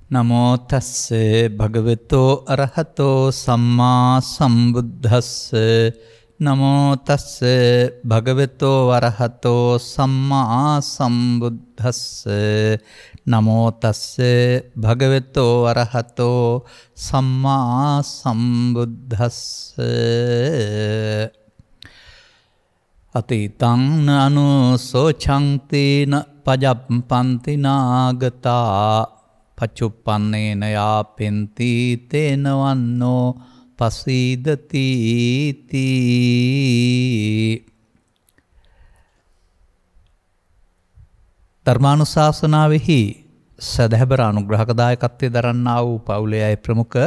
නමෝ තස්සේ භගවතෝ අරහතෝ සම්මා සම්බුද්දස්සේ නමෝ තස්සේ භගවතෝ අරහතෝ සම්මා සම්බුද්දස්සේ නමෝ තස්සේ භගවතෝ අරහතෝ සම්මා සම්බුද්දස්සේ අතීතං අනුසෝචන්ති න පජප්පන්ති නාගතා පච්චුප්පන්නේන යාපෙන්ති තේන වන්නෝ පසීදති ධර්මානුශාසනාවෙහි සදහැබර අනුග්‍රහකදායකත්වයේ දරන්නා වූ පවුලේ අය ප්‍රමුඛ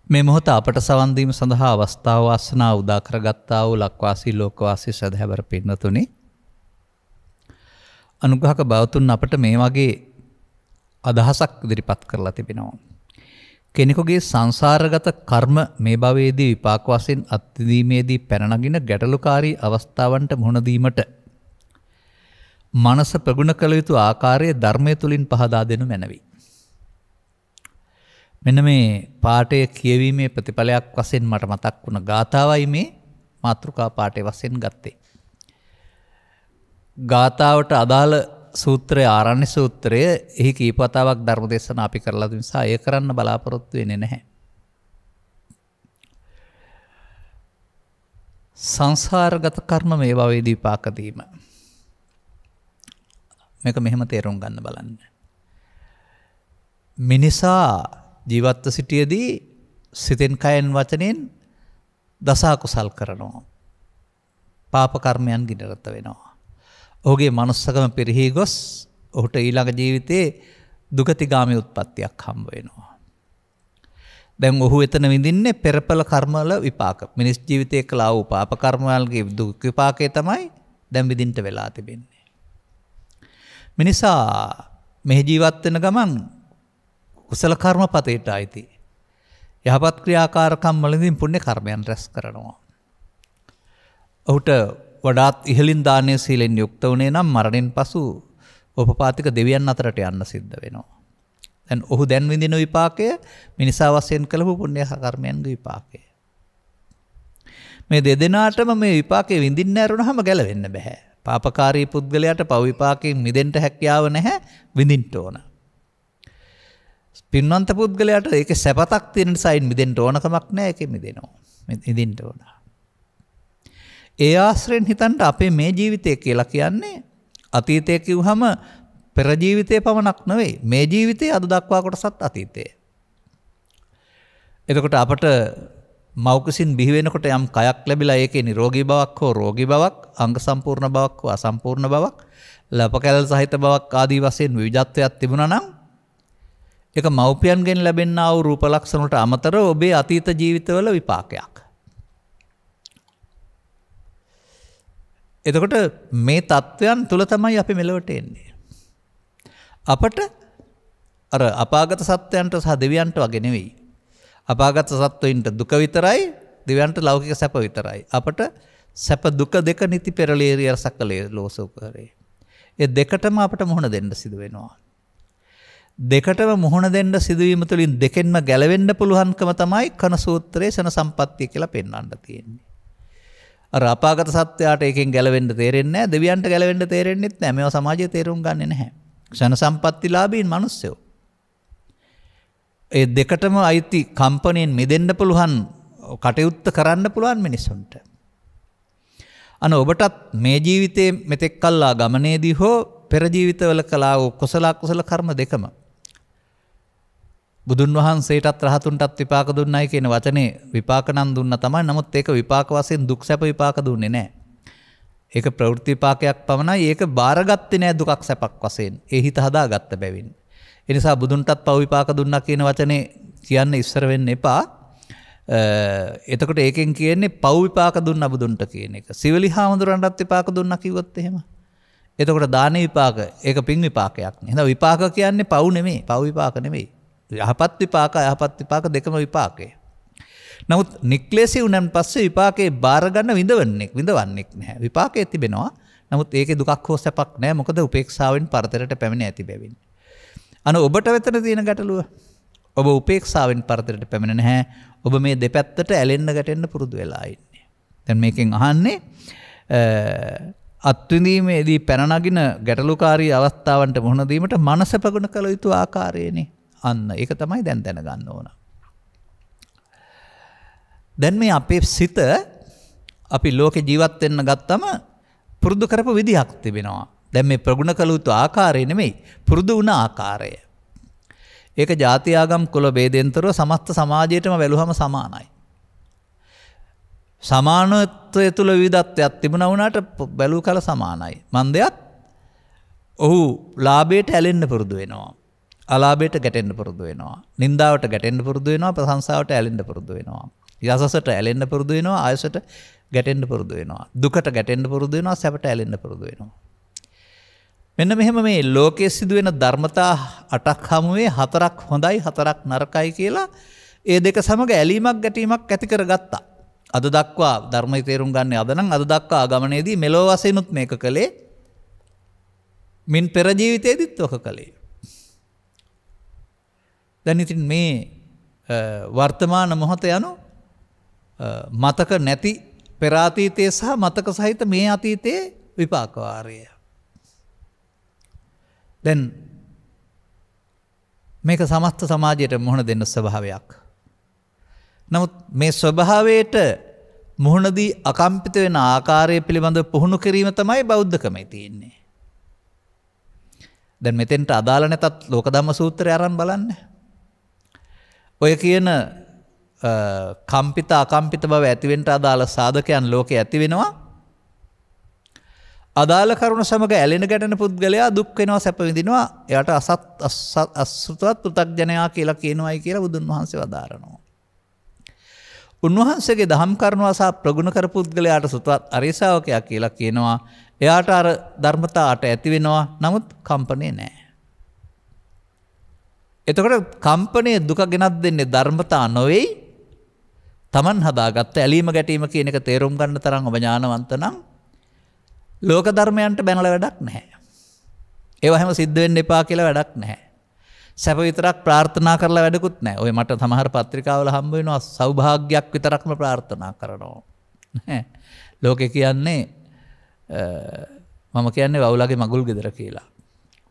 මේ මොහොත අපට සවන් දීම සඳහා අවස්ථාව වාසනාව උදා කරගත්තා වූ ලක්වාසී ලෝකවාසී සදහැබර පින්නතුනි අනුග්‍රහක බවතුන් අපට මේ වගේ අදහසක් ඉදිරිපත් කරලා තිබෙනවා. කෙනෙකුගේ සංසාරගත කර්ම මේ භවයේදී විපාක වශයෙන් අත්දීමේදී පැන නගින ගැටලුකාරී අවස්ථාවන්ට මුහුණ දීමට මනස ප්‍රගුණ කළ යුතු ආකාරයේ ධර්මයේ තුලින් පහදා දෙනු මැනවි. මෙන්න මේ පාඨය කියවීමේ ප්‍රතිඵලයක් වශයෙන් මට මතක් වුණ ගාථාවයි මේ මාතෘකා පාඨයේ වශයෙන් ගත්තේ. ගාථාවට අදාළ සූත්‍රය ආරණ්‍ය සූත්‍රය එහි කීප වතාවක් ධර්ම දේශනා අපි කරලා තියෙන නිසා ඒ කරන්න බලාපොරොත්තු වෙන්නේ නැහැ. සංසාරගත කර්ම මේ භවයේදී විපාක දීම. මේක මෙහෙම තේරුම් ගන්න බලන්න. මිනිසා ජීවත්ව සිටියේදී සිතෙන් කයෙන් වචනෙන් දස අකුසල් කරනවා. පාප කර්මයන් ගිනරත වෙනවා. ඔහුගේ මනුස්සකම පිරිහි ගොස් ඔහුට ඊළඟ ජීවිතයේ දුගතිගාමී උත්පත්තියක් හම්බ වෙනවා. දැන් ඔහු එතන විඳින්නේ පෙරපල කර්මවල විපාක. මිනිස් ජීවිතයේ කළා වූ පාප කර්මවලගේ දුක් විපාකය තමයි දැන් විඳින්න වෙලා තිබෙන්නේ. මිනිසා මෙහි ජීවත් වෙන ගමන් කුසල කර්මපතේට ආйти. යහපත් ක්‍රියාකාරකම් වලින් පුණ්‍ය කර්මයන් රැස් කරනවා. ඔහුට වඩාත් ඉහළින් දානීය සීලෙන් යුක්ත වුණේ නම් මරණයෙන් පසු උපපාතික දෙවියන් අතරට යන්න සිද්ධ වෙනවා. දැන් ඔහු දැන් විඳින විපාකය මිනිසා වශයෙන් කළපු පුණ්‍ය කර්මයන්ගේ විපාකය. මේ දෙදෙනාටම මේ විපාකේ විඳින්න ඇරුණාම ගැලවෙන්න බෑ. පාපකාරී පුද්ගලයාට පව විපාකයෙන් මිදෙන්න හැකියාව නැහැ, විඳින්න ඕන. පින්වන්ත පුද්ගලයාට ඒකේ සැපතක් තියෙන නිසා මිදෙන්න ඕනකමක් නැහැ, ඒකේ මිදෙනවා. මිදින්න ඕන. ඒ ආශ්‍රයෙන් හිතන්න අපේ මේ ජීවිතය කියලා කියන්නේ අතීතය කිව්වහම පෙර ජීවිතේ පමණක් නෙවෙයි, මේ ජීවිතේ අද දක්වා කොටසත් අතීතය. එතකොට අපට මෞකසින් බිහි වෙනකොට යම් කයක් ලැබිලා ඒකේ නිරෝගී බවක් හෝ රෝගී බවක්, අංග සම්පූර්ණ බවක් හෝ අසම්පූර්ණ බවක්, ලපකැලල් සහිත බවක් ආදී වශයෙන් විවිධත්වයක් තිබුණා නම් ඒක මව්පියන්ගෙන් ලැබෙනා වූ රූප ලක්ෂණ වලට අමතරව ඔබේ අතීත ජීවිතවල විපාකයක්. එතකොට මේ තත්වයන් තුල තමයි අපි මෙලොවට එන්නේ. අපට අර අපාගත සත්වයන්ට සහ දෙවියන්ට වගේ නෙවෙයි. අපාගත සත්වයින්ට දුක විතරයි, දෙවියන්ට ලෞකික සැප විතරයි. අපට සැප දුක දෙක නිති පෙරලේරිය සකලේ ලෝසෝකරේ. ඒ දෙකටම අපට මුහුණ දෙන්න සිදු වෙනවා. දෙකටම මුහුණ දෙන්න සිදුවීම තුළින් දෙකෙන්ම ගැලවෙන්න පුළුවන්කම තමයි කන සූත්‍රයේ ශන සම්පත්තිය කියලා පෙන්වන්න තියෙන්නේ. අර අපාගත සත්‍යයට එකෙන් ගැලවෙන්න තේරෙන්නේ නැහැ, දෙවියන්ට ගැලවෙන්න තේරෙන්නෙත් නැහැ. මේවා සමාජයේ තේරුම් ගන්නෙ නැහැ. ක්ෂණ සම්පත්තිලාභීන් මිනිස්සුયો. ඒ දෙකටම අයිති කම්පණයෙන් මිදෙන්න පුළුවන්, කටයුත්ත කරන්න පුළුවන් මිනිසුන්ට. ඔබටත් මේ ජීවිතයේ මෙතෙක් කල්ලා ගමනේදී හෝ පෙර ජීවිතවල කළා වූ කුසල අකුසල කර්ම දෙකම බුදුන් වහන්සේටත් රහතුන්ටත් විපාක දුන්නයි කියන වචනේ විපාක නම් දුන්නා තමයි. නමුත් ඒක විපාක වශයෙන් දුක් සැප විපාක දුන්නේ නැහැ. ඒක ප්‍රවෘත්ති විපාකයක් පමණයි. ඒක බාරගත්තේ නෑ දුකක් සැපක් වශයෙන්. ඒ හිත හදාගත්ත බැවින්. ඒ නිසා බුදුන්ටත් පව් විපාක දුන්නා කියන වචනේ කියන්න ඉස්සර වෙන්න එපා. එතකොට ඒකෙන් කියන්නේ පව් විපාක දුන්නා බුදුන්ට කියන එක. සිවලි හාමුදුරන්ටත් විපාක දුන්නා කිව්වොත් එහෙම. එතකොට දාන විපාක ඒක පින් විපාකයක් නේ. එහෙනම් විපාක කියන්නේ පව් නෙමෙයි. පව් විපාක නෙමෙයි. යහපත් විපාක දෙකම විපාකේ. නමුත් නික්ලේශී වුණන් පස්සේ විපාකේ බාර ගන්න විඳවන්නේ නැහැ. විපාකයේ තිබෙනවා. නමුත් ඒකේ දුකක් හෝ සැපක් නැහැ. මොකද උපේක්ෂාවෙන් පරතරයට පැමිණ ඇති බැවින්. ඔබට වෙතන තියෙන ගැටලුව. ඔබ උපේක්ෂාවෙන් පරතරයට පැමිණ නැහැ. ඔබ මේ දෙපැත්තට ඇලෙන්න ගැටෙන්න පුරුදු වෙලා ඉන්නේ. දැන් මේකෙන් අහන්නේ අත්විඳීමේදී පැන නගින ගැටලුකාරී අවස්ථාවන්ට මුහුණ දීමට මනස ප්‍රගුණ කළ යුතු ආකාරයනේ. අන්න ඒක තමයි දැන් දැනගන්න ඕන. දැන් මේ අපේ සිත අපි ලෝකේ ජීවත් වෙන්න ගත්තම පුරුදු කරපු විදිහක් තිබෙනවා. දැන් මේ ප්‍රගුණ කළ යුතු ආකාරය නෙමෙයි පුරුදු වුණ ආකාරය. ඒක ಜಾති ආගම් කුල ભેදෙන්තරව සමස්ත සමාජයටම වැළුවම සමානයි. සමානත්වය තුල විවිධත්වයක් තිබුණා වුණාට බැලු කල සමානයි. මන්දයත් ඔහු ලාභයට ඇලෙන්න පුරුදු වෙනවා. අලාභයට ගැටෙන්න පුරුදු වෙනවා. නින්දාවට ගැටෙන්න පුරුදු වෙනවා. ප්‍රශංසාවට ඇලෙන්න පුරුදු වෙනවා. යසසට ඇලෙන්න පුරුදු වෙනවා. ආයසට ගැටෙන්න පුරුදු වෙනවා. දුකට ගැටෙන්න පුරුදු වෙනවා. සැපට ඇලෙන්න පුරුදු වෙනවා. මෙන්න මෙහෙම මේ ලෝකයේ සිදුවෙන ධර්මතා 8ක් හමුවේ 4ක් හොඳයි 4ක් නරකයි කියලා ඒ දෙක සමග ඇලීමක් ගැටීමක් ඇති කරගත්තා. අද දක්වා ධර්මය තේරුම් ගන්න අද නම් අද දක්වා ගමනේදී මෙලෝ වශයෙන්ුත් මේක කළේ මින් පෙර ජීවිතේදීත් ඔක කළේ. දැන් ඉතින් මේ වර්තමාන මොහොත යනු මතක නැති පෙර අතීතයේ සහ මතක සහිත මේ අතීතයේ විපාක වාරය. දැන් මේක සමස්ත සමාජයට මුහුණ දෙන්න ස්වභාවයක්. නමුත් මේ ස්වභාවයට මුහුණ දී අකම්පිත වෙන ආකාරය පිළිබඳව පුහුණු කිරීම තමයි බෞද්ධකමේ තියෙන්නේ. දැන් මෙතෙන්ට අදාළ නැතත් ලෝක ධම්ම සූත්‍රය අරන් බලන්න. ඔය කියන කම්පිත අකම්පිත බව ඇතිවෙන්න අදාළ සාධකයන් ලෝකේ ඇති වෙනවා. අදාළ කරුණ සමග ඇලෙන ගැටෙන පුද්ගලයා දුක් වෙනවා සැප විඳිනවා. එයාට අසෘතවත් පෘථග්ජනයා කියලා කියනවායි කියලා බුදුන් වහන්සේ වදාරනවා. උන්වහන්සේගේ දහම් කරුණා සහ ප්‍රගුණ කර පුද්ගලයාට සෘතවත් අරිය ශාවකයා කියලා කියනවා. එයාට අර ධර්මතාවට ඇති වෙනවා. නමුත් කම්පණය නැහැ. එතකොට කම්පණයේ දුක ගෙනත් දෙන්නේ ධර්මතා නොවේයි. Taman හදාගත්ත ඇලීම ගැටීම කියන එක තේරුම් ගන්න තරම් ඔබ ඥානවන්ත නම් ලෝක ධර්මයන්ට බැනලා වැඩක් නැහැ. ඒව හැම සිද්ධ වෙන්න එපා කියලා වැඩක් නැහැ. සැප විතරක් ප්‍රාර්ථනා කරලා වැඩකුත් නැහැ. ඔය මට සමහර පත්‍රිකාවල හම්බ වෙනවා සෞභාග්‍යයක් විතරක්ම ප්‍රාර්ථනා කරනවා. ලෝකේ කියන්නේ මම කියන්නේ වවුලාගේ මගුල් ගෙදර කියලා.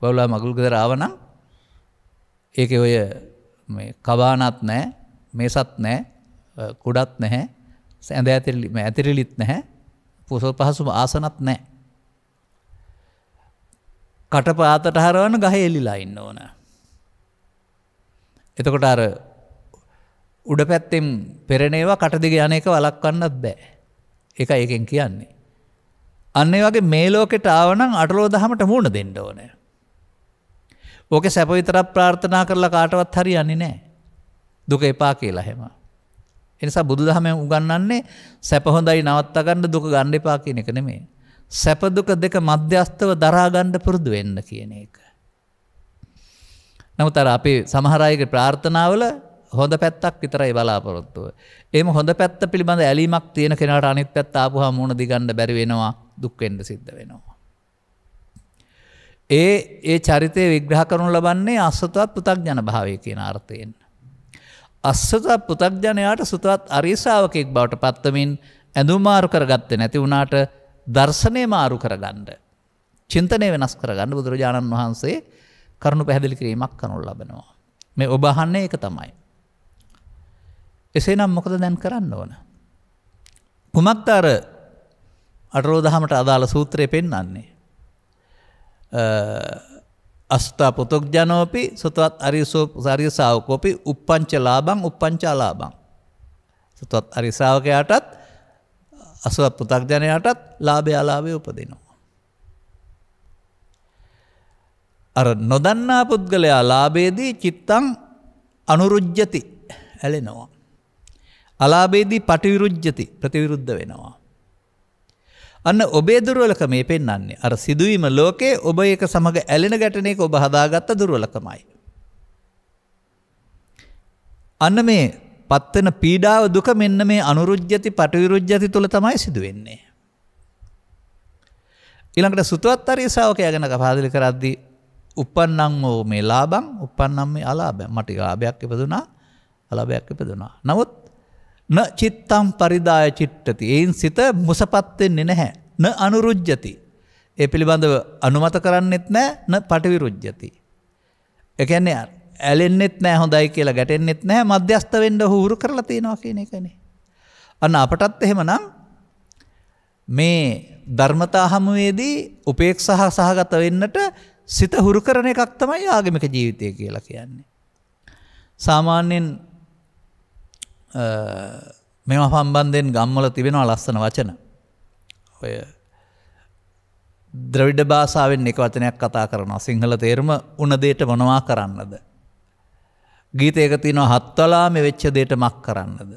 වවුලා මගුල් ගෙදර ආවනම් ඒකේ ඔය මේ කබානත් නැහැ, මේසත් නැහැ, කුඩත් නැහැ, ඇඳ ඇතිරිලිත් නැහැ, පහසුම ආසනත් නැහැ. කටපාතට හරවන ගහේ එලිලා ඉන්න ඕන. එතකොට අර උඩ පැත්තෙන් පෙරණේවා කට දිග යන එක වළක්වන්නත් බෑ. ඒකයි එකෙන් කියන්නේ. අන්න ඒ වගේ මේ ලෝකෙට ආවනම් අටලෝ දහමට මුණ දෙන්න ඕනේ. ඕකේ සැප විතරක් ප්‍රාර්ථනා කරලා කාටවත් හරියන්නේ නැහැ. දුක එපා කියලා හැම. ඒ නිසා බුදුදහමෙන් උගන්වන්නේ සැප හොඳයි නවත්තා ගන්න දුක ගන්න එපා කියන එක නෙමෙයි. සැප දුක දෙක මධ්‍යස්තව දරා ගන්න පුරුදු වෙන්න කියන එක. නමුත් අර අපේ සමහර අයගේ ප්‍රාර්ථනාවල හොඳ පැත්තක් විතරයි බලාපොරොත්තු වෙන්නේ. එහෙම හොඳ පැත්ත පිළිබඳ ඇලීමක් තියෙන කෙනාට අනිත් පැත්ත ආපුවාම මුණ දිගන්න බැරි වෙනවා, දුක් වෙන්න සිද්ධ වෙනවා. ඒ චරිතය විග්‍රහ කරනු ලබන්නේ අසතවත් පෘථග්ජන භාවය කියන අර්ථයෙන්. අසතවත් පෘථග්ජනයාට සුතවත් අරිය ශාවකෙක් බවට පත්වමින් ඇඳුම් මාරු කරගත්තේ නැති වුණාට දර්ශනය මාරු කරගන්න, චින්තනය වෙනස් කරගන්න බුදුරජාණන් වහන්සේ කරුණු පැහැදිලි කිරීමක් කරනු ලබනවා. මේ ඔබ අහන්නේ ඒක තමයි. එසේනම් මොකද දැන් කරන්න ඕන? කුමක්ද අර අටලෝ දහමට අදාළ සූත්‍රය පෙන්වන්නේ? අස්ථා පුතග්ජනෝපි සුතවත් අරිය ශාවකෝපි uppංච ලාභං uppංච අලාභං. සුතවත් අරිය ශාවකයාටත් අසුවත් පෘථග්ජනයාටත් ලාභය අලාභය උපදිනවා. අර නොදන්නා පුද්ගලයා ලාභයේදී චිත්තං අනුරුජ්ජති ඇලෙනවා. අලාභයේදී පටිවිරුජ්ජති ප්‍රතිවිරුද්ධ වෙනවා. අන්න ඔබේ දුර්වලකම මේ පෙන්වන්නේ. අර සිදුවීම ලෝකේ ඔබ ඒක සමග ඇලෙන ගැටෙන එක ඔබ හදාගත්ත දුර්වලකමයි. අන්න මේ පත්වෙන පීඩාව දුක මෙන්න මේ අනුරුජ්ජති පටිවිරුජ්ජති තුල තමයි සිදුවෙන්නේ. ඊළඟට සුතවත් ආර්ය ශ්‍රාවකයා ගැන කපාදලි කරද්දී උප්පන්නං වූ මේ ලාභං උප්පන්නං මේ අලාභං මට ලාභයක් ඉපදුනා අලාභයක් ඉපදුනා. නමුත් න චිත්තං පරිදාය චිත්තති. ඒන් සිත මුසපත් වෙන්නේ නැහැ. න අනුරුජ්ජති. ඒ පිළිබඳව අනුමත කරන්නෙත් නැහැ. න පටිවිරුජ්ජති. ඒ කියන්නේ ඇලෙන්නෙත් නැහැ හොඳයි කියලා ගැටෙන්නෙත් නැහැ. මධ්‍යස්ත වෙන්න හුරු කරලා තියෙනවා කියන එකනේ. අන්න අපටත් එහෙමනම් මේ ධර්මතා හමුවේදී උපේක්ෂා සහගත වෙන්නට සිත හුරු කරන එකක් තමයි ආගමික ජීවිතය කියලා කියන්නේ. සාමාන්‍යයෙන් මේවා සම්බන්ධයෙන් ගම්වල තිබෙනවා ලස්සන වචන. ඔය ද්‍රවිඩ භාෂාවෙන් එක වචනයක් කතා කරනවා. සිංහල තේරුම උන දෙයට මොනවා කරන්නද? ගීතයක තියෙනවා හත්වලා මේ වෙච්ච දෙයට මක් කරන්නද?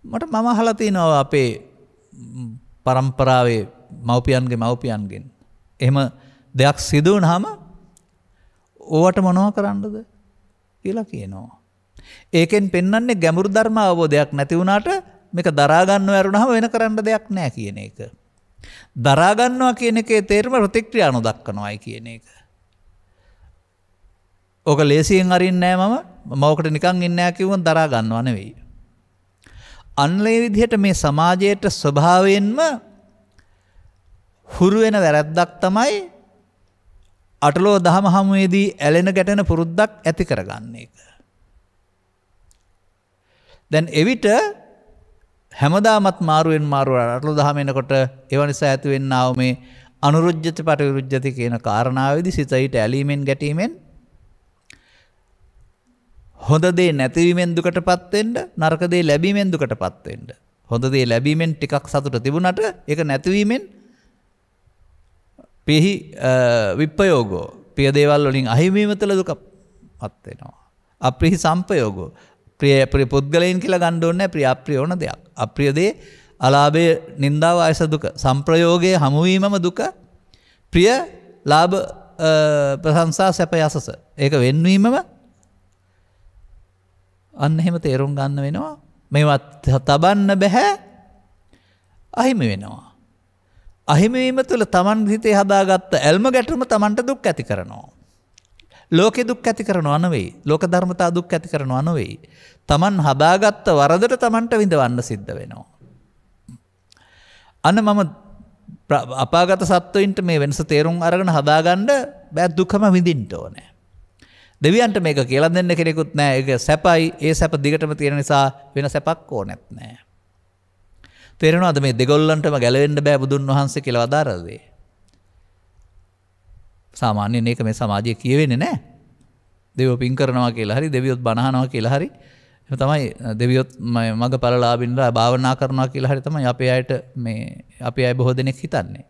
මම අහලා තිනවා අපේ පරම්පරාවේ මව්පියන්ගෙන් එහෙම දෙයක් සිදු වුණාම ඕවට මොනවා කරන්නද කියලා කියනවා. ඒකෙන් පෙන්වන්නේ ගැඹුරු ධර්ම අවබෝධයක් නැති වුණාට මේක දරා ගන්නව ඇරුණාම වෙන කරන්න දෙයක් නැහැ කියන එක. දරා ගන්නවා කියන එකේ තේරුම ප්‍රතික්‍රියා නොදක්වනවායි කියන එක. ඕක ලේසියෙන් අරින්නේ නැහැ මම ඕකට නිකන් ඉන්නේ නැහැ කිව්වොත් දරා ගන්නව නෙවෙයි. අන්ලේ විදිහට මේ සමාජයට ස්වභාවයෙන්ම හුරු වෙන වැරද්දක් තමයි අටලෝ දහම හමුවේදී ඇලෙන ගැටෙන පුරුද්දක් ඇති කරගන්න එක. දැන් එවිට හැමදාමත් මාරුවෙන් මාරුවට අටලෝ දහම එනකොට ඒව නිසා ඇති වෙන්නා වූ මේ අනුරුජ්ජති පටිවිරුජ්ජති කියන කාරණාවේදී සිතයිට ඇලීමෙන් ගැටීමෙන් හොඳ දේ නැතිවීමෙන් දුකටපත් වෙන්න නරක දේ ලැබීමෙන් දුකටපත් වෙන්න. හොඳ දේ ලැබීමෙන් ටිකක් සතුට තිබුණාට ඒක නැතිවීමෙන් පිහි විප්පයෝගෝ ප්‍රිය දේවල් වලින් අහිමි වීම තුළ දුකපත් වෙනවා. අප්‍රිය සම්පයෝගෝ ප්‍රිය පුද්ගලයන් කියලා ගන්න ඕනේ නැහැ. ප්‍රිය අප්‍රිය ඕන දෙයක්. අප්‍රිය දේ අලාභයේ නින්දාව ආයස දුක. සංප්‍රයෝගයේ හමු වීමම දුක. ප්‍රිය ලාභ ප්‍රශංසා සැප යසස. ඒක වෙන්වීමම අන්න එහෙම තේරුම් ගන්න වෙනවා. මේවත් තබන්න බෑ. අහිමි වෙනවා. අහිමි වීම තුළ Taman හිතේ හදාගත්ත ඇල්ම ගැටුම Tamanට දුක් ඇති කරනවා. ලෝකේ දුක් ඇති කරනවා නෙවෙයි. ලෝක ධර්මතා දුක් ඇති කරනවා නෙවෙයි. Taman හදාගත්ත වරදට Tamanට විඳවන්න සිද්ධ වෙනවා. අන්න මම අපාගත සත්වයින්ට මේ වෙනස තේරුම් අරගෙන හදාගන්න බෑ දුකම විඳින්න ඕනේ. දෙවියන්ට මේක කියලා දෙන්න කෙනෙකුත් නැහැ. ඒක සැපයි. ඒ සැප දිගටම තියෙන නිසා වෙන සැපක් ඕනෙත් නැහැ. තේරෙනවද මේ දෙගොල්ලන්ටම ගැලවෙන්න බෑ බුදුන් වහන්සේ කියලා වදාරලා. සාමාන්‍යයෙන් මේක මේ සමාජයේ කියවෙන්නේ නැහැ. දෙවියෝ පින් කරනවා කියලා හරි දෙවියොත් බණ අහනවා කියලා හරි එහෙම තමයි දෙවියොත් මගපලලාභින්ලා භාවනා කරනවා කියලා හරි තමයි අපේ අයට මේ අපේ අය බොහෝ දෙනෙක් හිතන්නේ.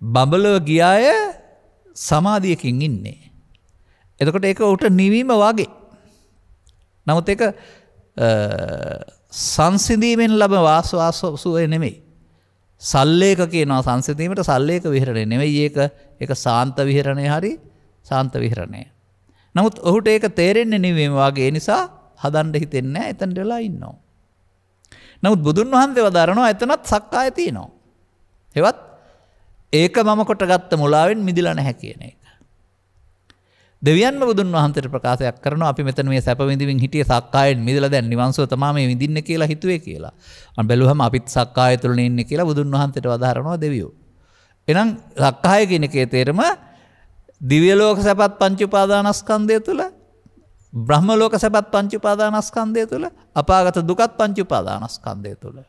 බබලව ගියාය සමාධියකින් ඉන්නේ. එතකොට ඒක උට නිවීම වගේ. නමුත් ඒක සංසිඳීමෙන් ලැබෙන වාසවාසුවේ නෙමෙයි. සල්ලේක කියනවා සංසිඳීමට සල්ලේක විහරණය නෙමෙයි ඒක සාන්ත විහරණය හරි සාන්ත විහරණය. නමුත් ඔහුට ඒක තේරෙන්නේ නිවීම වගේ නිසා හදන්න හිතෙන්නේ නැහැ. එතනට වෙලා ඉන්නවා. නමුත් බුදුන් වහන්සේ වදාරනවා එතනත් සක්කාය තියෙනවා. ඒවත් ඒක මම කොටගත්ත මුලාවෙන් මිදිලා නැහැ කියන එක. දෙවියන්ම බුදුන් වහන්සේට ප්‍රකාශයක් කරනවා අපි මෙතන මේ සැප විඳින්මින් හිටියේ සක්කායෙන් මිදලා දැන් නිවන්සුව තමයි මේ විඳින්නේ කියලා හිතුවේ කියලා. අන් බැලුවම අපිත් සක්කාය තුළනේ ඉන්නේ කියලා බුදුන් වහන්සේට වදාරනවා දෙවියෝ. එහෙනම් සක්කාය කියන එකේ තේරුම දිව්‍ය ලෝක සැපත් පංච උපාදානස්කන්ධය තුළ බ්‍රහ්ම ලෝක සැපත් පංච උපාදානස්කන්ධය තුළ අපාගත දුකත් පංච උපාදානස්කන්ධය තුළ.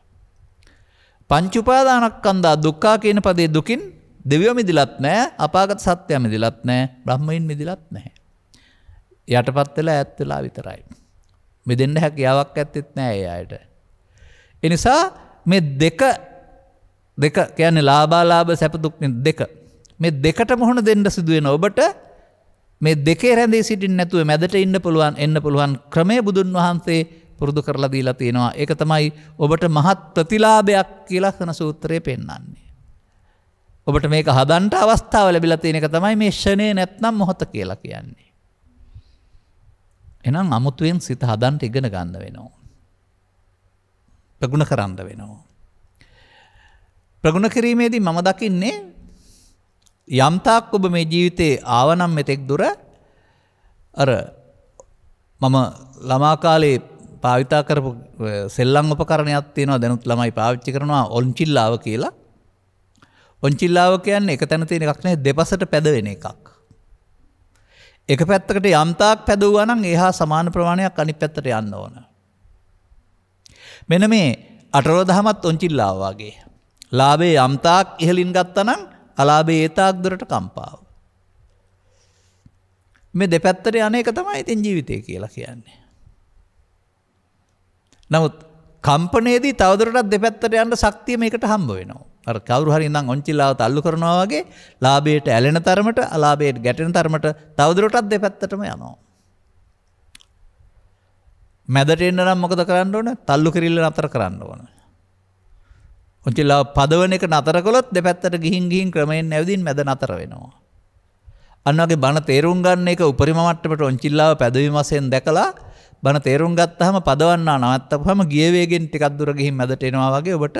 පංච උපාදානස්කන්ධා දුක්ඛ කියන පදේ දුකින් දෙවියෝ මිදිලත් නැහැ, අපාගත සත්‍යය මිදිලත් නැහැ, බ්‍රහ්මයින් මිදිලත් නැහැ. යටපත් වෙලා ඈත් වෙලා විතරයි. මෙදෙන්න හැකියාවක් ඇත්තෙත් නෑ ඒ අයට. ඒ නිසා මේ දෙක කියන්නේ ලාභාලාභ සැප දුක් දෙක. මේ දෙකට මුහුණ දෙන්න සිදු වෙන ඔබට මේ දෙකේ රැඳී සිටින්න නැතුව මැදට එන්න පුළුවන් ක්‍රමය බුදුන් වහන්සේ පුරුදු කරලා දීලා තියෙනවා. ඒක තමයි ඔබට මහත් ප්‍රතිලාභයක් කියලා කරන සූත්‍රයේ පෙන්වන්නේ. ඔබට මේක හදන්න අවස්ථාව ලැබිලා තියෙන එක තමයි මේ ෂණේ නැත්නම් මොහොත කියලා කියන්නේ. එහෙනම් අමුතුවෙන් සිත හදන්න ඉගෙන ගන්න වෙනවා. ප්‍රගුණ කරන්න වෙනවා. ප්‍රගුණ කිරීමේදී මම දකින්නේ යම්තාක් ඔබ මේ ජීවිතේ ආවනම් මෙතෙක් දුර අර මම ළමා කාලේ භාවිතා කරපු සෙල්ලම් උපකරණයක් තියෙනවා දැනුත් ළමයි පාවිච්චි කරනවා ඔන්චිල්ලාව කියලා. ඔන්චිල්ලාව කියන්නේ එක තැන තියෙන එකක් නෙවෙයි දෙපසට පැදවෙන එකක්. එක පැත්තකට යම්තාක් පැදුවා නම් එහා සමාන ප්‍රමාණයක් අනිත් පැත්තට යන්න ඕන. මෙන්න මේ අටරෝදහමත් ඔන්චිල්ලාව වගේ. ලාභේ යම්තාක් ඉහළින් ගත්තා නම් අලාභේ ඒතාක් දුරට කම්පාව. මේ දෙපැත්තට යන එක තමයි ඉතින් ජීවිතය කියලා කියන්නේ. නමුත් කම්පණයේදී තවදුරටත් දෙපැත්තට යන්න ශක්තිය මේකට හම්බ වෙනවා. අර කවුරු හරි ඉඳන් ඔන්චිල්ලාව තල්ලු කරනවා වගේ ලාභයට ඇලෙන තරමට අලාභයට ගැටෙන තරමට තවදුරටත් දෙපැත්තටම යනවා. මැදට එන්න නම් මොකද කරන්න ඕන? තල්ලු කිරිල්ල නතර කරන්න ඕන. ඔන්චිල්ලාව පදවන එක නතර කළොත් දෙපැත්තට ගිහින් ක්‍රමයෙන් නැවදින් මැද නතර වෙනවා. අන්න වගේ බණ තේරුම් ගන්න එක උපරිම මට්ටමට ඔන්චිල්ලාව පැදවීම වශයෙන් දැකලා බණ තේරුම් ගත්තාම පදවන්න නවත්තපුවම ගිය වේගෙන් ටිකක් දුර ගිහින් මැදට එනවා වගේ ඔබට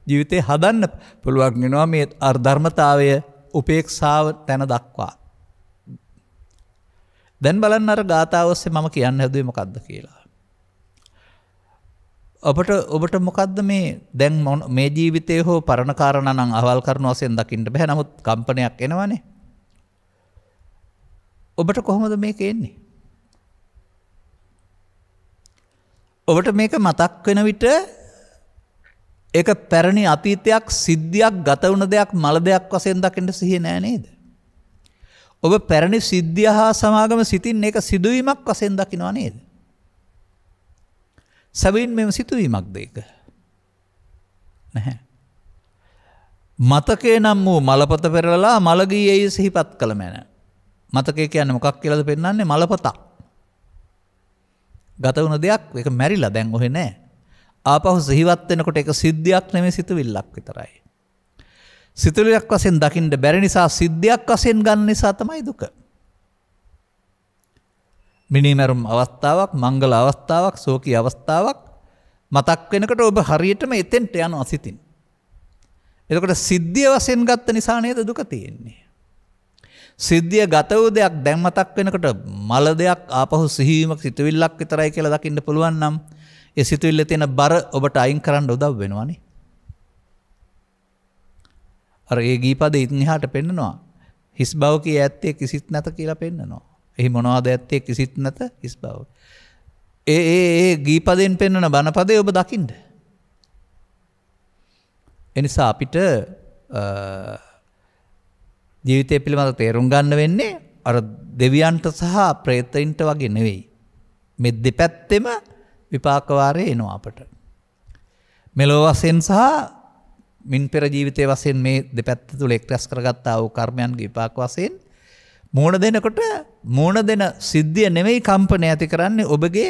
ජීවිතේ හදන්න පුළුවන් වෙනවා මේ ධර්මතාවය උපේක්ෂාව තැන දක්වා. දැන් බලන්න අර ගාථාව ඔස්සේ මම කියන්න හැදුවේ මොකද්ද කියලා. ඔබට මොකද්ද මේ දැන් මේ ජීවිතයේ හෝ පරණ කාරණා නම් අහවල් කරන වශයෙන් දකින්න බෑ. නමුත් කම්පනයක් එනවනේ. ඔබට කොහොමද මේක එන්නේ? ඔබට මේක මතක් වෙන විට ඒක පැරණි අතීතයක් සිද්ධියක් ගත වුණ දෙයක් මල දෙයක් වශයෙන් දකින්න සිහිය නෑ නේද? ඔබ පැරණි සිද්ධිය හා සමාගම සිතින් ඒක සිදුවීමක් වශයෙන් දකිනවා නේද? සැබවින් මෙම සිදුවීමක්ද ඒක? නැහැ. මතකේ නම් වූ මලපත පෙරලලා මලගියේ සිහිපත් කළ මැන. මතකේ කියන්නේ මොකක් කියලාද පෙන්වන්නේ? මලපතක්. ගත වුණ දෙයක් ඒක මැරිලා දැන් ඔහෙ නෑ. ආපහු සිහිවත් වෙනකොට ඒක සිද්ධියක් නෙමෙයි සිතුවිල්ලක් විතරයි. සිතුවිල්ලක් වශයෙන් දකින්න බැරි නිසා සිද්ධියක් වශයෙන් ගන්න නිසා තමයි දුක. මිනිමරුම් අවස්ථාවක්, මංගල අවස්ථාවක්, සෝකී අවස්ථාවක් මතක් වෙනකොට ඔබ හරියටම එතෙන්ට යනවා සිතින්. එතකොට සිද්ධිය වශයෙන් ගත්ත නිසා නේද දුක තියෙන්නේ. සිද්ධිය ගත වූ දෙයක් දැන් මතක් වෙනකොට මල දෙයක් ආපහු සිහිවීමක් සිතුවිල්ලක් විතරයි කියලා දකින්න පුළුවන් නම් ඒ සිතුවිල්ලේ තියෙන බර ඔබට අයින් කරන්න උදව් වෙනවනේ. අර ඒ ගීපදේ ඉන්හිහාට පෙන්නනවා හිස් බව කිය ඇත්තේ කිසිත් නැත කියලා පෙන්නනවා. එහි මොනවද ඇත්තේ කිසිත් නැත හිස් බව. ඒ ගීපදෙන් පෙන්නන බණපදේ ඔබ දකින්න. එනිසා අපිට ජීවිතය පිළිබඳව තේරුම් ගන්න වෙන්නේ අර දෙවියන්ට සහ ප්‍රේතයින්ට වගේ නෙවෙයි. මේ දෙපැත්තෙම විපාක වාරේ එනවා අපට. මෙලොව වශයෙන් සහ මින් පෙර ජීවිතයේ වශයෙන් මේ දෙපැත්ත තුල එක්රැස් කරගත්තා වූ කර්මයන්ගේ විපාක වශයෙන් මෝණ දෙනකොට මෝණ දෙන සිද්ධිය නෙවෙයි කම්පන ඇති කරන්නේ ඔබගේ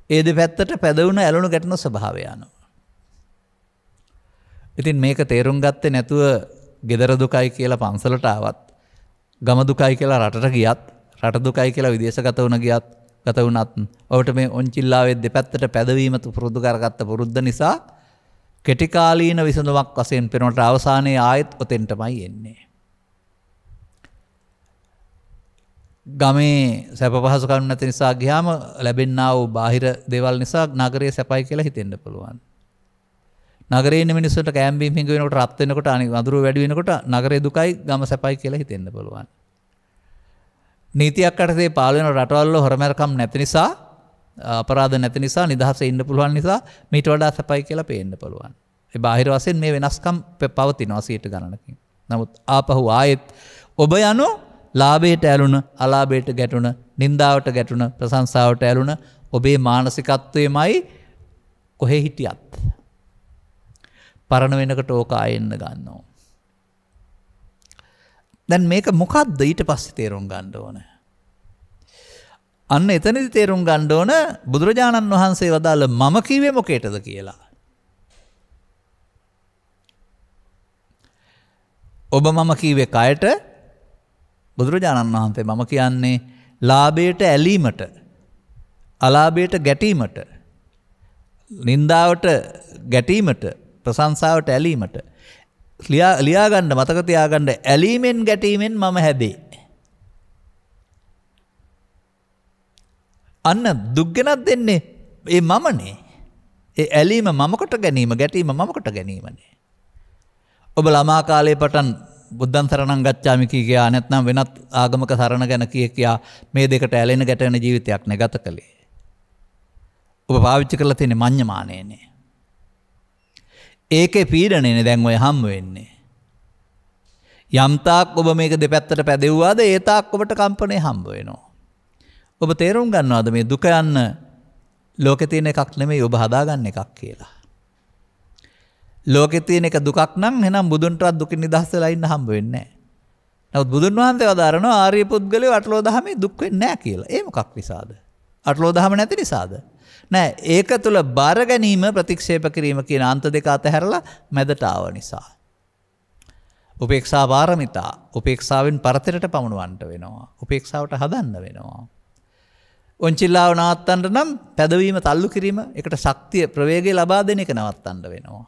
ඒ දෙපැත්තට පැදවුණ ඇලුණු ගැටෙන ස්වභාවය අනුව. ඉතින් මේක තේරුම් ගත්තේ නැතුව ගෙදර දුකයි කියලා පන්සලට ආවත් ගම දුකයි කියලා රටට ගියත් රට දුකයි කියලා විදේශගත වුණත් ඔබට මේ ඔන්චිල්ලාවේ දෙපැත්තට පැදවීම පුරුදු කරගත්ත පුරුද්ද නිසා කෙටි කාලීන විසඳුමක් වශයෙන් පෙනුනට අවසානයේ ආයෙත් ඔතෙන්ටමයි එන්නේ. ගමේ සැප පහසුකම් නැති නිසා ගියාම ලැබෙන්නා වූ බාහිර දේවල් නිසා නගරයේ සැපයි කියලා හිතෙන්න පුළුවන්. නගරයේ ඉන්න මිනිස්සුන්ට කෑම බීම හිඟ වෙනකොට රත් වෙනකොට අඳුර වැඩි වෙනකොට නගරයේ දුකයි ගම සැපයි කියලා හිතෙන්න පුළුවන්. නීතියක් යටතේ පාලන වෙන රටවල් වල හොරමැරකම් නැති නිසා අපරාධ නැති නිසා නිදහසේ ඉන්න පුළුවන් නිසා මීට වඩා සැපයි කියලා පේන්න පුළුවන්. ඒ බාහිර වශයෙන් මේ වෙනස්කම් පවතිනවා 100 ගණනකින්. නමුත් ආපහු ආයෙත් ඔබ යනු ලාභයට ඇලුන, අලාභයට ගැටුණ, නින්දාවට ගැටුණ, ප්‍රශංසාවට ඇලුන ඔබේ මානසිකත්වයමයි කොහෙ හිටියත් පරණ වෙනකොට ඕක ආයෙන්න ගන්නවා. දැන් මේක මොකද්ද ඊට පස්සේ තේරුම් ගන්න ඕන. අන්න එතනදි තේරුම් ගන්න ඕන බුදුරජාණන් වහන්සේ වදාළ මම කිව්වේ මොකේටද කියලා. ඔබ මම කිව්වේ කයට බුදුරජාණන් වහන්සේ මම කියන්නේ ලාභයට ඇලීමට අලාභයට ගැටීමට නින්දාවට ගැටීමට ප්‍රශංසාවට ඇලීමට ලියාගන්න මතක තියාගන්න ඇලීමෙන් ගැටීමෙන් මම හැදේ. අන්න දුක් ගෙනත් දෙන්නේ ඒ මමනේ. ඒ ඇලීම මමකට ගැනීම ගැටීම මමකට ගැනීමනේ. ඔබ ළමා කාලේ පටන් බුද්ධං සරණං ගච්ඡාමි කියා නැත්නම් වෙනත් ආගමක සරණ ගැන කියා මේ දෙකට ඇලෙන ගැටෙන ජීවිතයක් නේ ගත කළේ. ඔබ පාවිච්චි කරලා තියෙන මඤ්ඤමානේනේ. ඒකේ පීඩනේනේ දැන් ඔය හම් වෙන්නේ. යම් තාක් ඔබ මේක දෙපැත්තට පැදෙව්වාද ඒ තාක් ඔබට කම්පණය හම්බ වෙනවා. ඔබ තේරුම් ගන්නවද මේ දුක යන්න ලෝකේ තියෙන එකක් නෙමෙයි ඔබ හදාගන්න එකක් කියලා. ලෝකේ තියෙන එක දුකක් නම් එහෙනම් බුදුන්ටවත් දුකින් නිදහස් වෙලා ඉන්න හම්බ වෙන්නේ නැහැ. නමුත් බුදුන් වහන්සේ වදාරනවා ආර්ය පුද්ගලයෝ අටලෝ දහමේ දුක් වෙන්නේ නැහැ කියලා. ඒ මොකක් නිසාද? අටලෝ දහම නැති නිසාද? නෑ ඒක තුල බාර ගැනීම ප්‍රතික්ෂේප කිරීම කියන අන්ත දෙක අතහැරලා මැදට ආව නිසා. උපේක්ෂා පාරමිතා උපේක්ෂාවෙන් පරතරට පමුණවන්න වෙනවා. උපේක්ෂාවට හදන්න වෙනවා. ඔන්චිල්ලාව නවත්තන්න නම් පැදවීම තල්ලු කිරීම ඒකට ශක්තිය ප්‍රවේගය ලබා දෙන එක නවත්තන්න වෙනවා.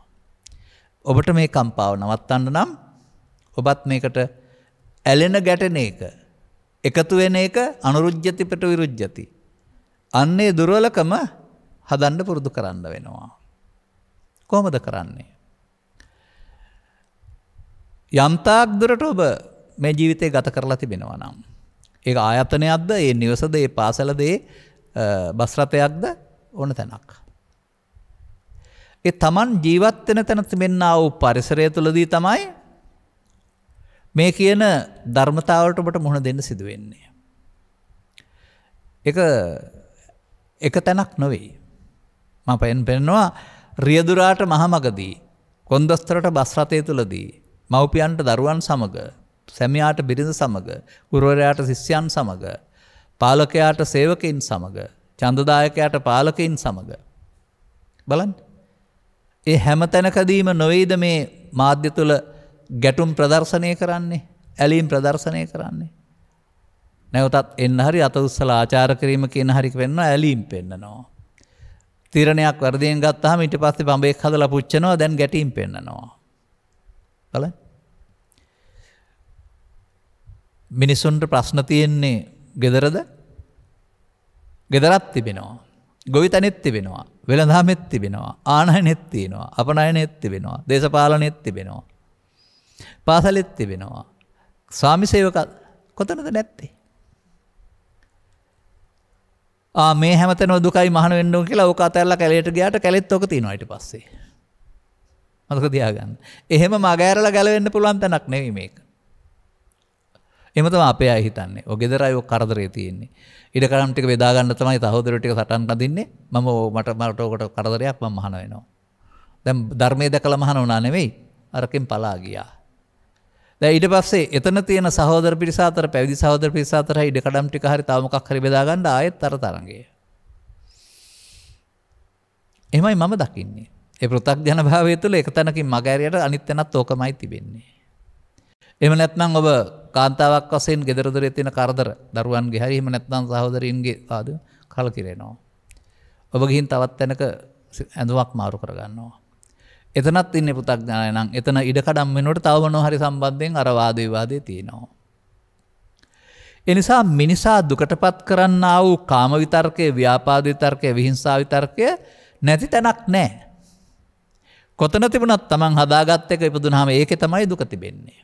ඔබට මේ කම්පාව නවත්තන්න නම් ඔබත් මේකට ඇලෙන ගැටෙන එක එකතු වෙන එක අනුරුජ්‍යති පිට විරුජ්‍යති. අන්නේ දුර්වලකම හදන්න පුරුදු කරන්න වෙනවා. කොහොමද කරන්නේ? යම්තාක් දුරට ඔබ මේ ජීවිතේ ගත කරලා තිබෙනවා නම් ඒක ආයතනයක්ද, ඒ නිවසද, ඒ පාසලද, ඒ බස් රථයක්ද ඕන තැනක්. ඒ Taman ජීවත් වෙන තැන තිබෙනා වූ පරිසරය තුළදී තමයි මේ කියන ධර්මතාවලට ඔබට මුහුණ දෙන්න සිදු වෙන්නේ. එක තැනක් නෙවෙයි. මම පෙන්නවා රියදුරාට මහමගදී, කොන්දස්තරට බස් රථය තුලදී, මව්පියන්ට දරුවන් සමග, සැමියාට බිරිඳ සමග, ගුරුවරයාට ශිෂ්‍යයන් සමග, පාලකයාට සේවකයින් සමග, ඡන්දදායකයාට පාලකයින් සමග බලන්න. ඒ හැම තැනකදීම නොවේද මේ මාධ්‍ය තුල ගැටුම් ප්‍රදර්ශනය කරන්නේ, ඇලීම් ප්‍රදර්ශනය කරන්නේ. නැවතත් එන්න හරි අත උස්සලා ආචාර කිරීම කියන හරි වෙන්නවා ඇලීම් පෙන්නනවා. තීරණයක් වර්ධයෙන් ගත්තාම ඊට පස්සේ බඹෙක් හදලා පුච්චනවා දැන් ගැටීම් පෙන්නනවා. බලන්න. මිනිසුන්ට ප්‍රශ්න තියෙන්නේ ගෙදරද? ගෙදරත් තිබෙනවා. ගොවිතැනෙත් තිබෙනවා. වෙළඳාමෙත් තිබෙනවා. ආනයනෙත් තියෙනවා. අපනයනෙත් තිබෙනවා. දේශපාලනෙත් තිබෙනවා. පාසලෙත් තිබෙනවා. ස්වාමි සේවක කොතනද නැත්තේ? මේ හැමතැනම දුකයි මහාන වෙන්න ඕන කියලා ඕක අතහැරලා කැලේට ගියාට කැලෙත් ඕක තියෙනවා ඊට පස්සේ. මතක තියාගන්න. එහෙම මගහැරලා ගැලවෙන්න පුළුවන් තැනක් නෙවෙයි මේක. එහෙම තමයි අපේ අය හිතන්නේ. ඔය ගෙදරයි ඔය කරදරේ තියෙන්නේ. ඊට කලින් ටික බෙදා ගන්න තමයි සහෝදරයෝ ටික සටන් නදින්නේ. මට ඔකට කරදරයක් මම මහාන වෙනවා. දැන් ධර්මයේ දැකලා මහාන වුණා නෙවෙයි. අරකින් පලා ගියා. දැන් ඊට පස්සේ එතන තියෙන සහෝදර පිරිස අතර පැවිදි සහෝදර පිරිස අතර ඉඩ කඩම් ටික හරි තව මොකක් හරි බෙදා ගන්න ආයෙත් අර තරංගය. එහෙමයි මම දකින්නේ. ඒ පෘථග්ජන භාවය තුළ එක තැනකින් මග ඇරියට අනිත් තැනත් ඕකමයි තිබෙන්නේ. එහෙම නැත්නම් ඔබ කාන්තාවක් වශයෙන් ගෙදර දොරේ තියෙන කරදර දරුවන්ගේ හරි එහෙම නැත්නම් සහෝදරින්ගේ ආද කලකිරෙනවා. ඔබ ගිහින් තවත් තැනක ඇඳුමක් මාරු කරගන්නවා. එතනත් ඉන්නේ පෘථග්ජනය නම් එතන ඉඩ කඩම් වෙනකොට තව මොනවා හරි සම්බන්ධයෙන් අර වාද විවාදේ තියෙනවා. ඒ නිසා මිනිසා දුකටපත් කරන්නා වූ කාම විතර්කයේ, ව්‍යාපාද විතර්කයේ, විහිංසාව විතර්කයේ නැති තැනක් නැහැ. කොතන තිබුණත් Taman හදාගත්ත එක ඉපදුනහම ඒකේ තමයි දුක තිබෙන්නේ.